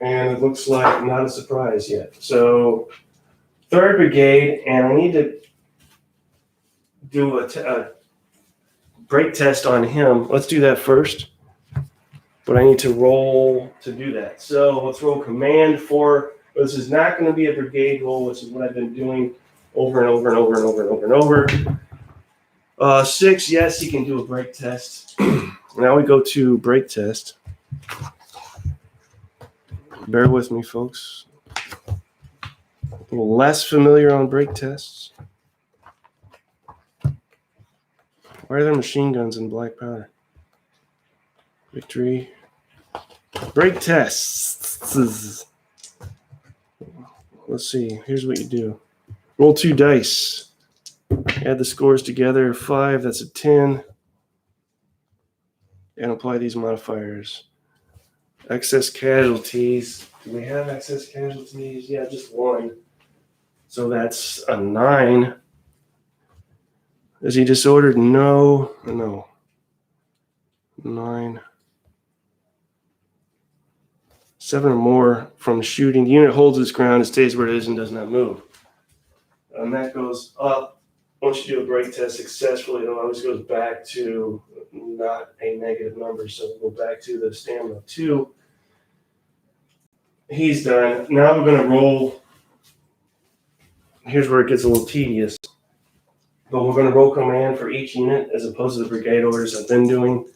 And it looks like not a surprise yet. So, 3rd Brigade, and I need to do a break test on him. Let's do that first. But I need to roll to do that. So let's roll command for, this is not going to be a brigade roll, which is what I've been doing over and over and over and over and over and over. 6, yes, he can do a break test. Now we go to break test. Bear with me, folks. A little less familiar on break tests. Why are there machine guns in Black Powder? Victory. Break tests. Let's see. Here's what you do. Roll 2 dice. Add the scores together. 5, that's a 10. And apply these modifiers. Excess casualties. Do we have excess casualties? Yeah, just 1. So that's a 9. Is he disordered? No. 9. 7 or more from shooting. The unit holds its ground, it stays where it is, and does not move. And that goes up. Once you do a break test successfully, it always goes back to not a negative number. So we'll go back to the stamina 2. He's done. Now we're going to roll. Here's where it gets a little tedious. But we're going to roll command for each unit as opposed to the brigade orders I've been doing.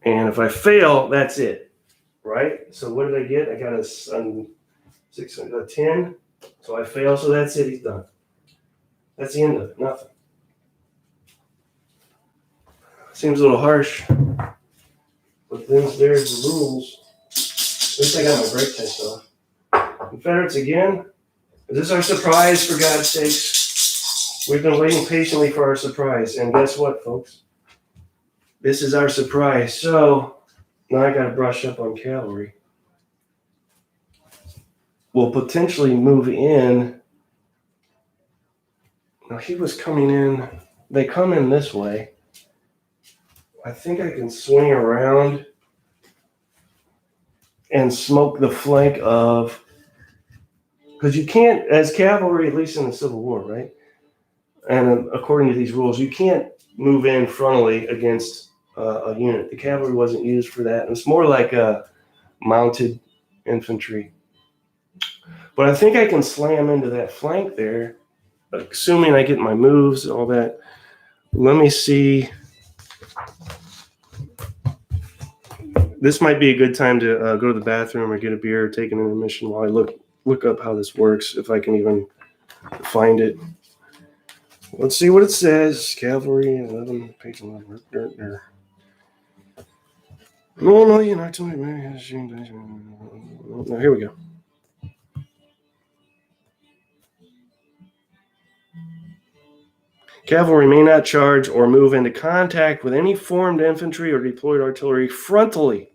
And if I fail, that's it, right? So what did I get? I got a 6, I got a 10. So I fail, so that's it. He's done. That's the end of it. Nothing. Seems a little harsh, but then there's the rules. At least I got my break test off. Confederates again. Is this our surprise, for God's sakes? We've been waiting patiently for our surprise. And guess what, folks? This is our surprise. So now I got to brush up on cavalry. We'll potentially move in. Now he was coming in. They come in this way. I think I can swing around and smoke the flank of, because you can't, as cavalry, at least in the Civil War, right? And according to these rules, you can't move in frontally against a unit. The cavalry wasn't used for that. It's more like a mounted infantry. But I think I can slam into that flank there, assuming I get my moves and all that. Let me see. This might be a good time to go to the bathroom or get a beer or take an intermission while I look up how this works, if I can even find it. Let's see what it says. Cavalry, 11, page 11. No, you're not telling me. No, here we go. Cavalry may not charge or move into contact with any formed infantry or deployed artillery frontally.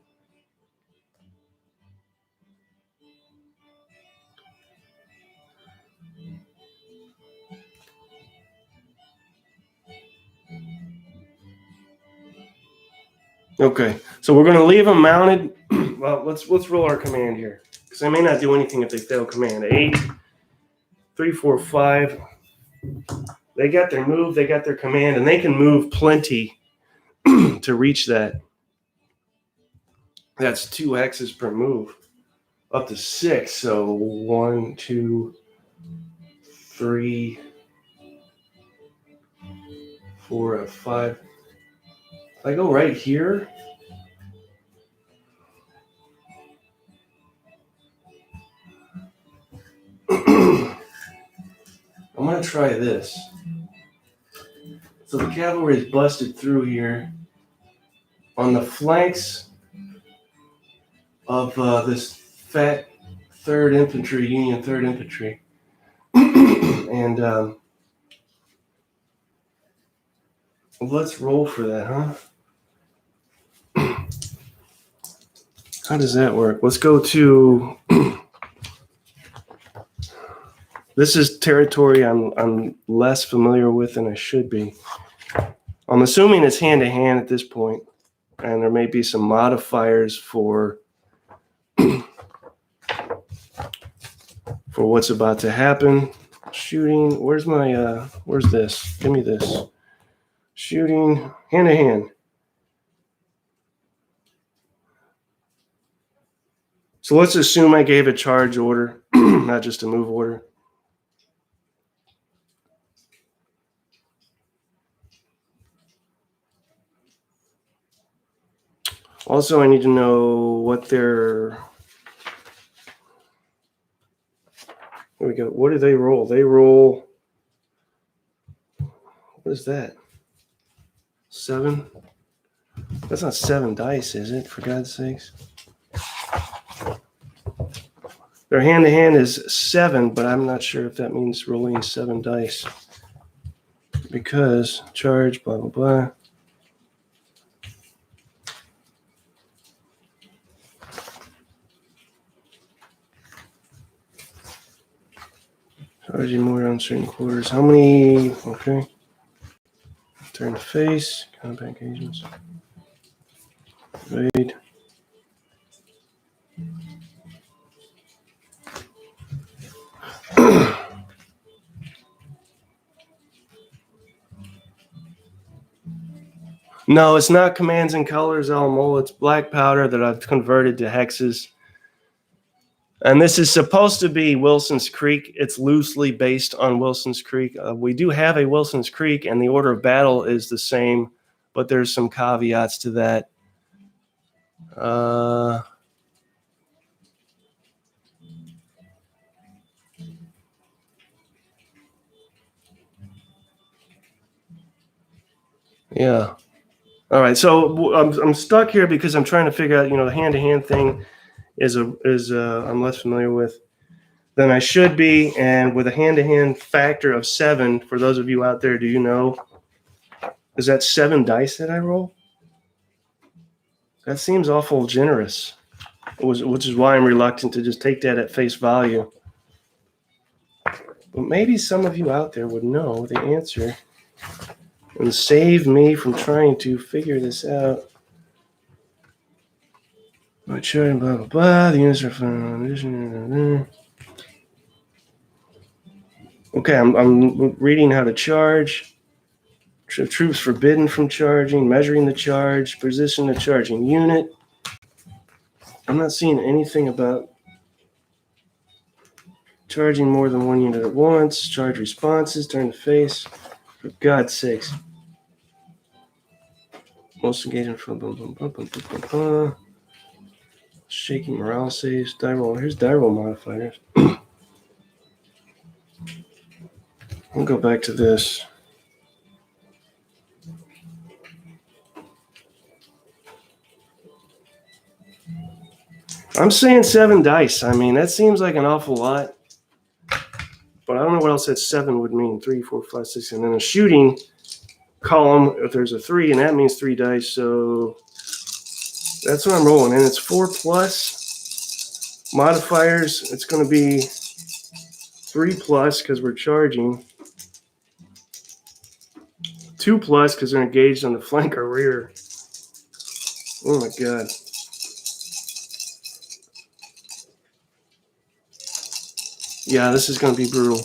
Okay, so we're going to leave them mounted. Well, let's roll our command here, because I may not do anything if they fail command. 8, 3, 4, 5. They got their move, they got their command, and they can move plenty to reach that. That's 2 X's per move, up to 6. So 1, 2, 3, 4, 5. If I go right here, I'm going to try this. So the cavalry is busted through here. on the flanks of this fat Union 3rd Infantry. And let's roll for that, huh? How does that work? Let's go to... This is territory I'm less familiar with than I should be. I'm assuming it's hand-to-hand at this point, and there may be some modifiers for what's about to happen. Shooting, where's this? Give me this. Shooting, hand-to-hand. So let's assume I gave a charge order, not just a move order. Also, I need to know what their... There we go. What do they roll? They roll... What is that? 7? That's not 7 dice, is it? For God's sakes. Their hand-to-hand is 7, but I'm not sure if that means rolling 7 dice. Because charge, blah, blah, blah. Charging more on certain quarters. How many? Okay. Turn to face. Combat engagements. Evade. No, it's not commands and colors, Alamo. It's black powder that I've converted to hexes. And this is supposed to be Wilson's Creek. It's loosely based on Wilson's Creek. We do have a Wilson's Creek, and the order of battle is the same, but there's some caveats to that. Yeah. All right. So I'm stuck here because I'm trying to figure out, the hand-to-hand thing is I'm less familiar with than I should be. And with a hand-to-hand factor of 7, for those of you out there, do you know, is that 7 dice that I roll? That seems awful generous, which is why I'm reluctant to just take that at face value. But maybe some of you out there would know the answer and save me from trying to figure this out. Blah, blah, blah. The units are fun. Okay, I'm reading how to charge. Troops forbidden from charging, measuring the charge, position the charging unit. I'm not seeing anything about charging more than 1 unit at once. Charge responses, turn to face. For God's sakes. Most engagement from shaking morale saves. Die roll. Here's die roll modifiers. I'll go back to this. I'm saying 7 dice. I mean, that seems like an awful lot. But I don't know what else that 7 would mean. 3, 4, 5, 6. And then a shooting column, if there's a 3, and that means 3 dice. So that's what I'm rolling. And it's 4 plus modifiers. It's going to be 3 plus because we're charging. 2 plus because they're engaged on the flank or rear. Oh my God. Yeah, this is going to be brutal.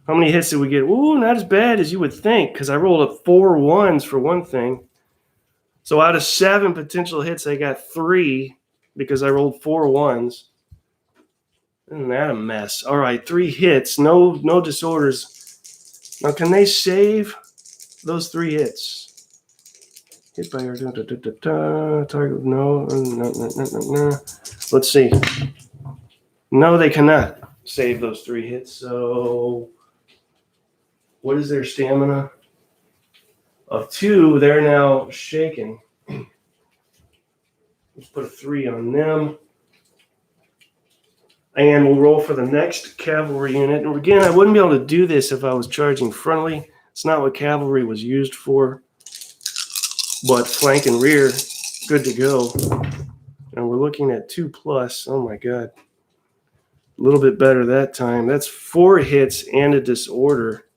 How many hits did we get? Ooh, not as bad as you would think because I rolled up 4 1s for one thing. So out of 7 potential hits, I got 3 because I rolled 4 1s. Isn't that a mess? All right, 3 hits, no disorders. Now, can they save those 3 hits? Hit by our target, no. Let's see. No, they cannot save those 3 hits. So what is their stamina? Of 2, they're now shaken. Let's put a 3 on them. And we'll roll for the next cavalry unit. And again, I wouldn't be able to do this if I was charging frontally. It's not what cavalry was used for. But flank and rear, good to go. And we're looking at 2+. Oh my God. A little bit better that time. That's 4 hits and a disorder.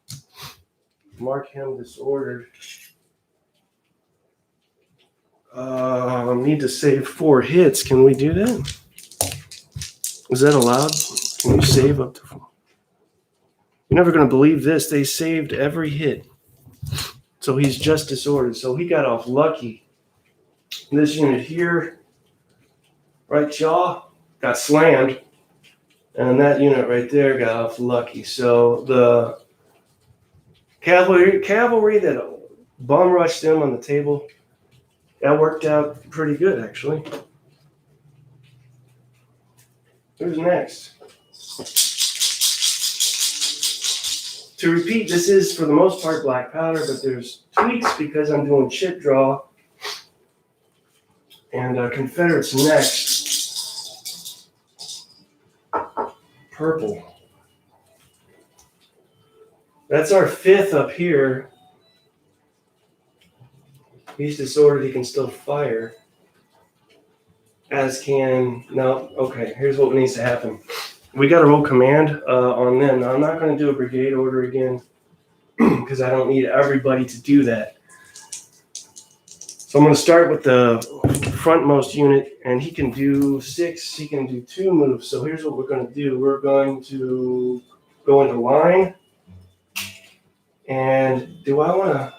Mark him disordered. Need to save 4 hits. Can we do that? Is that allowed? Can you save up to 4? You're never going to believe this. They saved every hit. So he's just disordered. So he got off lucky. This unit here, right jaw, got slammed. And that unit right there got off lucky. So the cavalry that bomb rushed them on the table, that worked out pretty good, actually. Who's next? To repeat, this is for the most part black powder, but there's tweaks because I'm doing chip draw. And Confederates next. Purple. That's our 5th up here. He's disordered, he can still fire. As can, no, okay, here's what needs to happen. We got to roll command on them. Now, I'm not going to do a brigade order again because I don't need everybody to do that. So I'm going to start with the frontmost unit, and he can do 6, he can do 2 moves. So here's what we're going to do. We're going to go into line. And do I want to...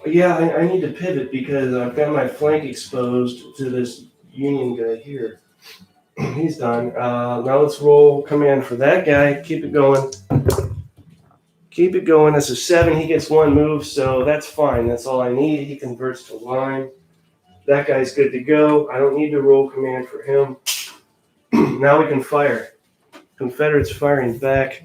Yeah, I need to pivot because I've got my flank exposed to this Union guy here. He's done. Now let's roll command for that guy. Keep it going. Keep it going. That's a 7. He gets 1 move, so that's fine. That's all I need. He converts to line. That guy's good to go. I don't need to roll command for him. Now we can fire. Confederates firing back.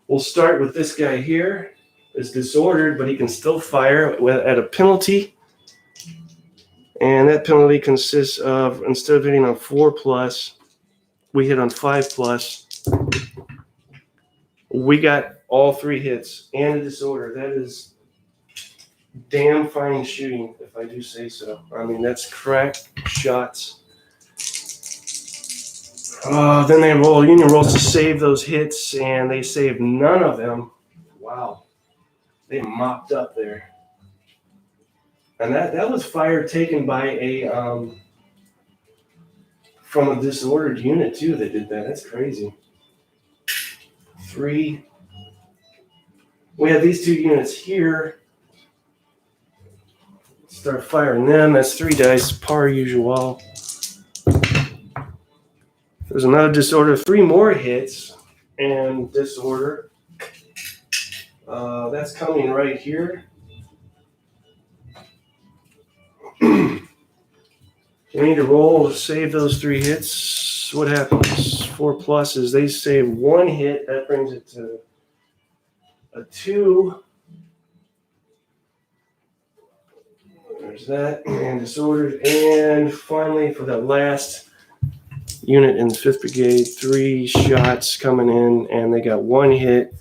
We'll start with this guy here. It's disordered, but he can still fire at a penalty. And that penalty consists of, instead of hitting on 4+, we hit on 5+. We got all 3 hits and a disorder. That is damn fine shooting, if I do say so. I mean, that's crack shots. Then they roll, Union rolls to save those hits, and they saved none of them. Wow. They mopped up there. And that was fire taken by a from a disordered unit too that did that. That's crazy. 3. We have these 2 units here. Start firing them. That's 3 dice, par usual. There's another disorder. 3 more hits and disorder. That's coming right here. We need to roll to save those 3 hits. What happens? 4 pluses. They save 1 hit. That brings it to a 2. There's that. And disordered. And finally, for that last unit in the 5th Brigade, 3 shots coming in, and they got 1 hit.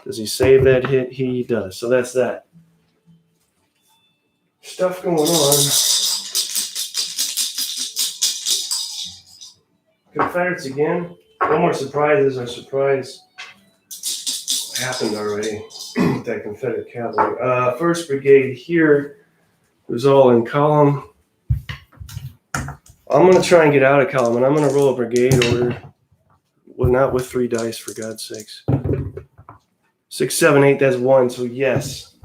Does he save that hit? He does. So that's that. Stuff going on. Confederates again. No more surprises. Our surprise happened already with that Confederate cavalry. 1st Brigade here was all in column. I'm going to try and get out of column, and I'm going to roll a brigade order. Well, not with 3 dice, for God's sakes. 6, 7, 8, that's 1. So yes,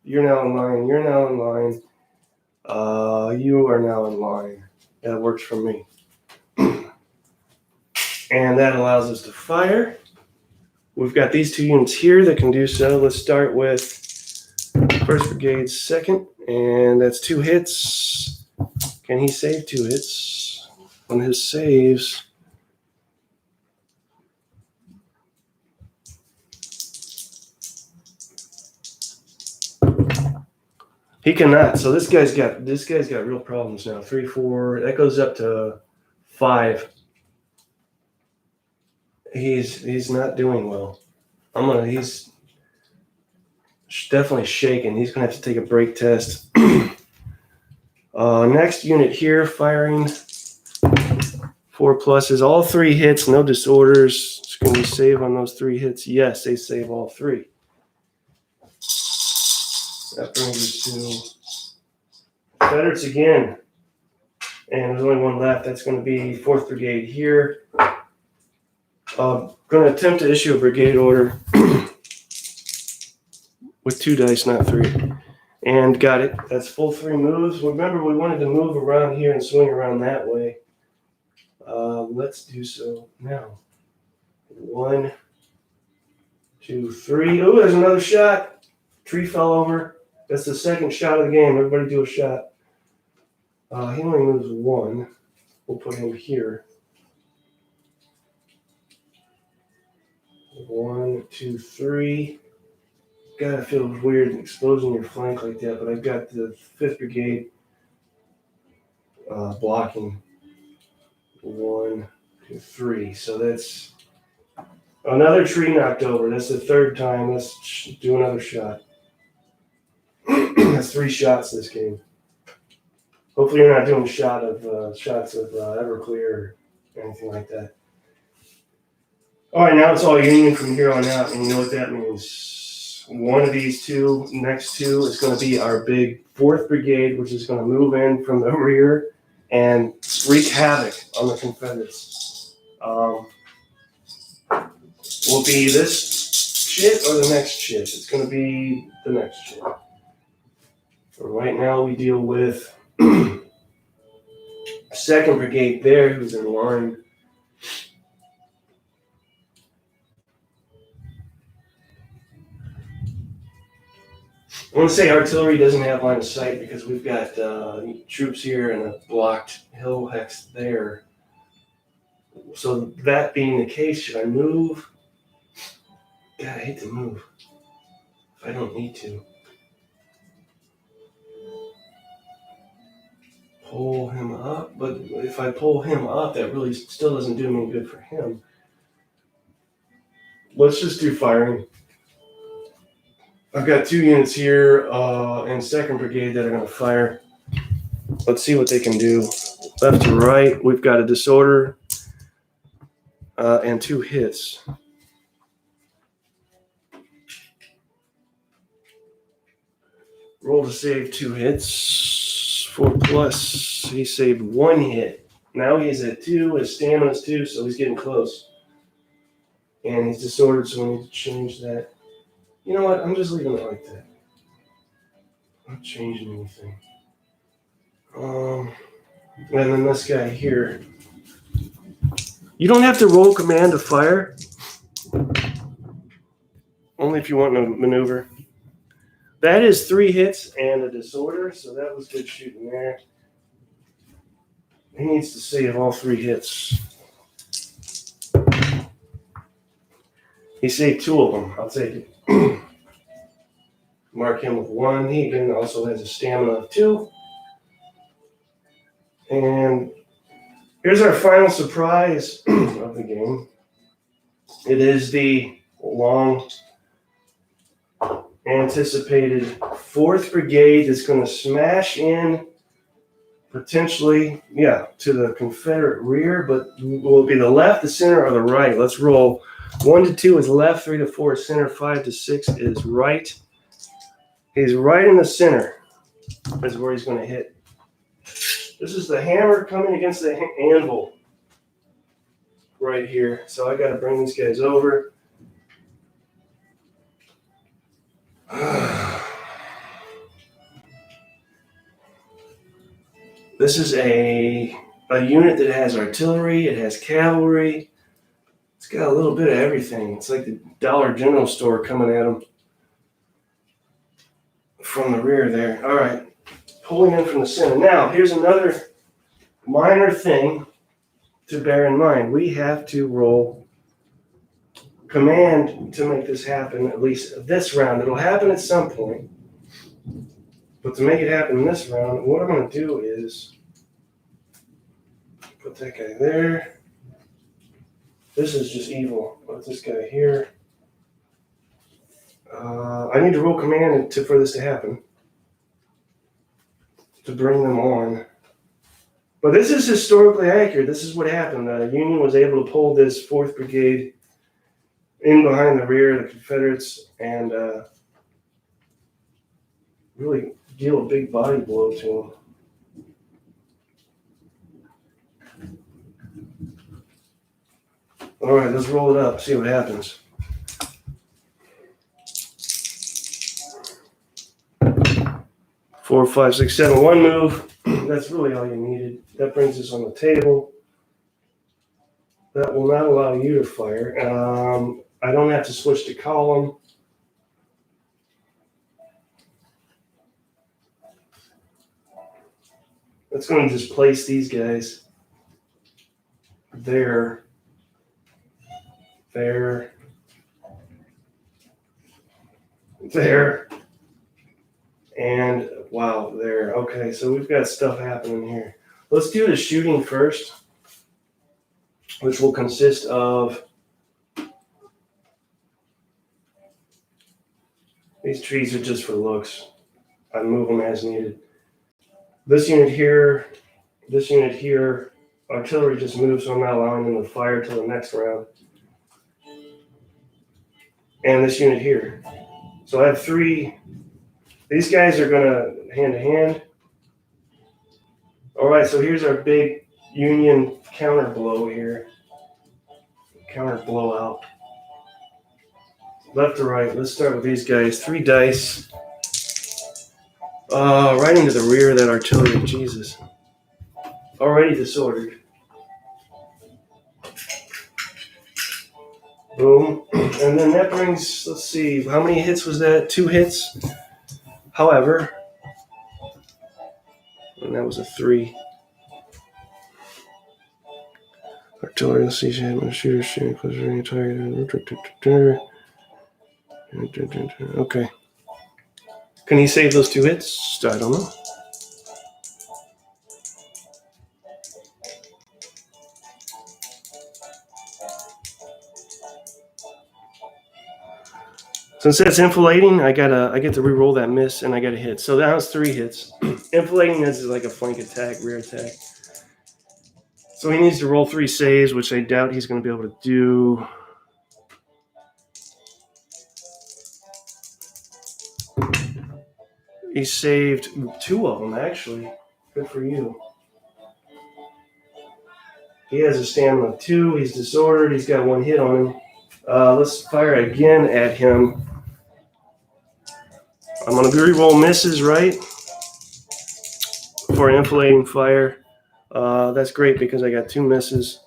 you're now in line. You're now in line. You are now in line. That works for me. And that allows us to fire. We've got these 2 units here that can do so. Let's start with 1st Brigade's 2nd, and that's 2 hits. Can he save 2 hits on his saves? He cannot. So this guy's got real problems now. 3, 4. That goes up to 5. He's not doing well. He's definitely shaking. He's gonna have to take a brake test. Next unit here, firing 4 pluses, all 3 hits, no disorders. Can we save on those 3 hits? Yes, they save all 3. That brings us to Confederates again. And there's only one left. That's going to be 4th Brigade here. Going to attempt to issue a brigade order with 2 dice, not 3. And got it. That's full 3 moves. Remember, we wanted to move around here and swing around that way. Let's do so now. 1, 2, 3. Oh, there's another shot. Tree fell over. That's the second shot of the game. Everybody do a shot. He only moves 1. We'll put him here. 1, 2, 3. God, it feels weird exposing your flank like that, but I've got the 5th Brigade blocking. 1, 2, 3. So that's another tree knocked over. That's the 3rd time. Let's do another shot. That's 3 shots this game. Hopefully you're not doing shots of Everclear or anything like that. All right, now it's all Union from here on out, and you know what that means. One of these 2, next 2, is going to be our big 4th Brigade, which is going to move in from the rear and wreak havoc on the Confederates. Will be this shit or the next shit? It's going to be the next shit. So right now we deal with 2nd Brigade there, who's in line. I want to say artillery doesn't have line of sight because we've got troops here and a blocked hill hex there. So that being the case, should I move? God, I hate to move if I don't need to. Pull him up, but if I pull him up, that really still doesn't do me good for him. Let's just do firing. I've got 2 units here in 2nd Brigade that are going to fire. Let's see what they can do. Left to right, we've got a disorder and 2 hits. Roll to save 2 hits. 4 plus. He saved 1 hit. Now he's at 2. His stamina's 2, so he's getting close. And he's disordered, so we need to change that. You know what? I'm just leaving it like that. I'm not changing anything. And then this guy here. You don't have to roll command to fire. Only if you want to maneuver. That is 3 hits and a disorder, so that was good shooting there. He needs to save all 3 hits. He saved 2 of them. I'll take it. Mark him with 1. He again also has a stamina of 2. And here's our final surprise of the game. It is the long anticipated 4th Brigade that's going to smash in potentially, to the Confederate rear, but will it be the left, the center, or the right? Let's roll. 1 to 2 is left, 3 to 4 is center, 5 to 6 is right. He's right in the center is where he's going to hit. This is the hammer coming against the anvil right here. So I got to bring these guys over. This is a unit that has artillery, it has cavalry. It's got a little bit of everything. It's like the Dollar General store coming at them from the rear there. All right, pulling in from the center. Now, here's another minor thing to bear in mind. We have to roll command to make this happen, at least this round. It'll happen at some point. But But to make it happen this round, what I'm going to do is put that guy there. This is just evil. Put this guy here. I need to roll command for this to happen. To bring them on. But this is historically accurate. This is what happened. The Union was able to pull this 4th Brigade in behind the rear of the Confederates and really deal a big body blow to them. All right, let's roll it up, see what happens. Four, five, six, seven. One move. That's really all you needed. That brings us on the table. That will not allow you to fire. I don't have to switch to column. That's going to just place these guys there, there, there, and wow, there. Okay, so we've got stuff happening here. Let's do the shooting first, which will consist of these trees are just for looks. I move them as needed. This unit here, artillery just moves, so I'm not allowing them to fire till the next round. And this unit here. So I have 3. These guys are going to hand-to-hand. All right, so here's our big Union counter blow here. Counter blowout. Left to right. Let's start with these guys. 3 dice. Right into the rear of that artillery. Jesus. Already disordered. Boom. And then that brings, let's see, how many hits was that? 2 hits. However, and that was a 3. Artillery, let's see, shooter, shooting, close range, target. Okay. Can he save those 2 hits? I don't know. Since that's enfilading, I get to re-roll that miss, and I got a hit. So that was 3 hits. Enfilading is like a flank attack, rear attack. So he needs to roll 3 saves, which I doubt he's going to be able to do. He saved 2 of them, actually. Good for you. He has a stamina of 2. He's disordered. He's got 1 hit on him. Let's fire again at him. I'm going to re-roll misses, right? For an enfilading fire. That's great because I got 2 misses.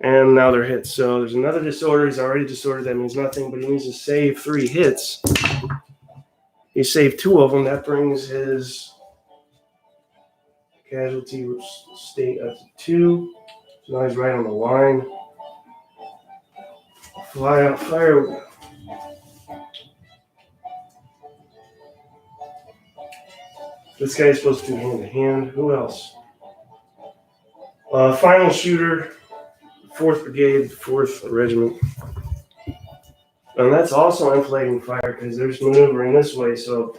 And now they're hits. So there's another disorder. He's already disordered. That means nothing, but he needs to save 3 hits. He saved 2 of them. That brings his casualty state up to 2. So now he's right on the line. Fire. This guy's supposed to do hand-to-hand. Who else? Final shooter, 4th Brigade, 4th Regiment. And that's also enfilading fire because they're just maneuvering this way, so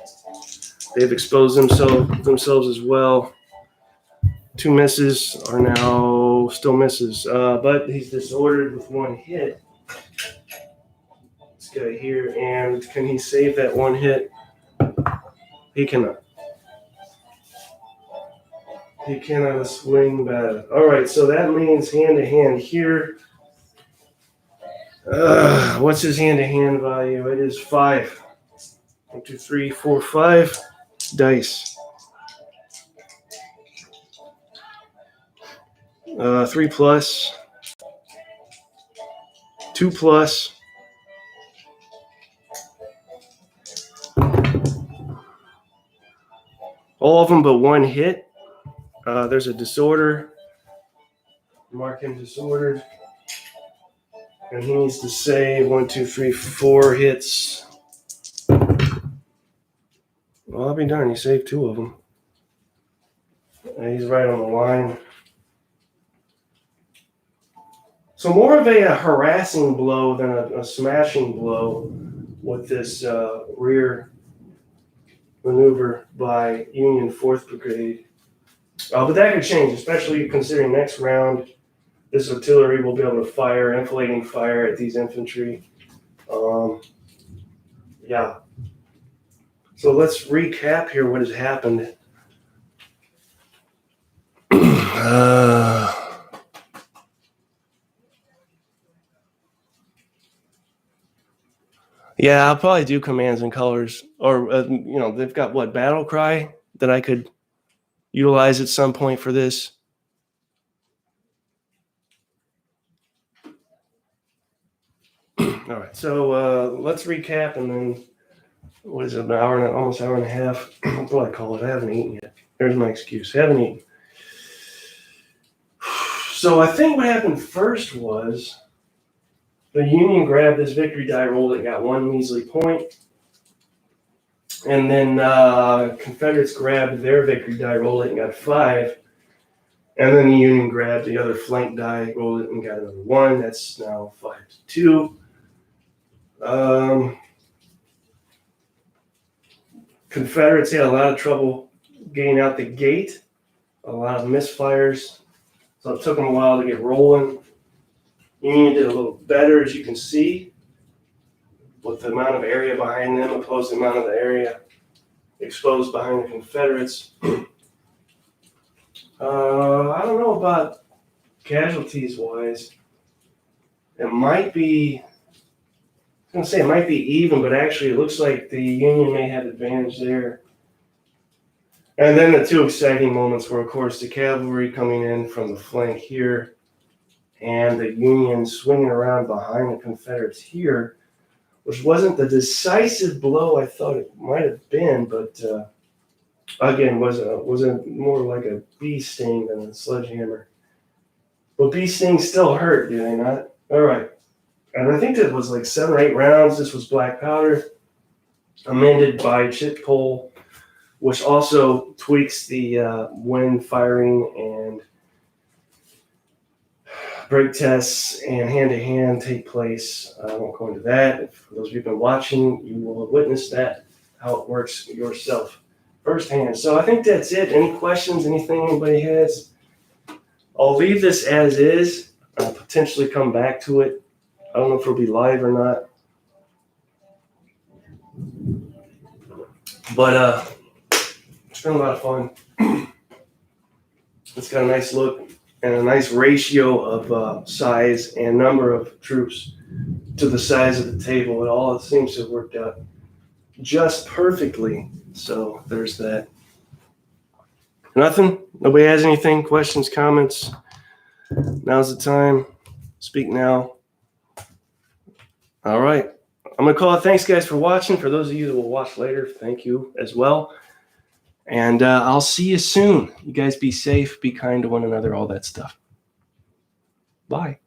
they've exposed themselves as well. 2 misses are now still misses, but he's disordered with 1 hit. This guy here, and can he save that 1 hit? He cannot. He cannot swing back. All right, so that means hand-to-hand here. What's his hand-to-hand value? It is 5. 1, 2, 3, 4, 5 dice. 3 plus. 2 plus. All of them but 1 hit. There's a disorder. Mark him disordered. And he needs to save 1, 2, 3, 4 hits. Well, I'll be darned. You saved 2 of them. He's right on the line. So more of a harassing blow than a smashing blow with this rear maneuver by Union 4th Brigade. But that could change, especially considering next round, this artillery will be able to fire, enfilading fire at these infantry. Yeah. So let's recap here what has happened. Yeah, I'll probably do commands and colors. Or, they've got what, battle cry that I could utilize at some point for this. All right, so let's recap and then, what is it, almost hour and a half? What do I call it? I haven't eaten yet. There's my excuse. I haven't eaten. So I think what happened first was the Union grabbed this victory die roll that got 1 measly point. And then Confederates grabbed their victory die, rolled it, and got 5. And then the Union grabbed the other flank die, rolled it, and got another 1. That's now 5-2. Confederates had a lot of trouble getting out the gate, a lot of misfires. So it took them a while to get rolling. Union did a little better, as you can see, with the amount of area behind them opposed to the amount of the area exposed behind the Confederates. I don't know about casualties wise. It might be, I was going to say it might be even, but actually it looks like the Union may have advantage there. And then the 2 exciting moments were, of course, the cavalry coming in from the flank here and the Union swinging around behind the Confederates here, which wasn't the decisive blow I thought it might have been, but again, was a more like a bee sting than a sledgehammer. But bee stings still hurt, do they not? All right. And I think that was like 7 or 8 rounds. This was black powder, amended by chip pull, which also tweaks the when firing and break tests and hand-to-hand take place. I won't go into that. For those of you who've been watching, you will have witnessed that, how it works yourself firsthand. So I think that's it. Any questions, anything anybody has? I'll leave this as is. I'll potentially come back to it. I don't know if it'll be live or not. But it's been a lot of fun. It's got a nice look and a nice ratio of size and number of troops to the size of the table. It all seems to have worked out just perfectly. So there's that. Nothing? Nobody has anything? Questions, comments? Now's the time. Speak now. All right. I'm going to call it. Thanks, guys, for watching. For those of you that will watch later, thank you as well. And I'll see you soon. You guys be safe, be kind to one another, all that stuff. Bye.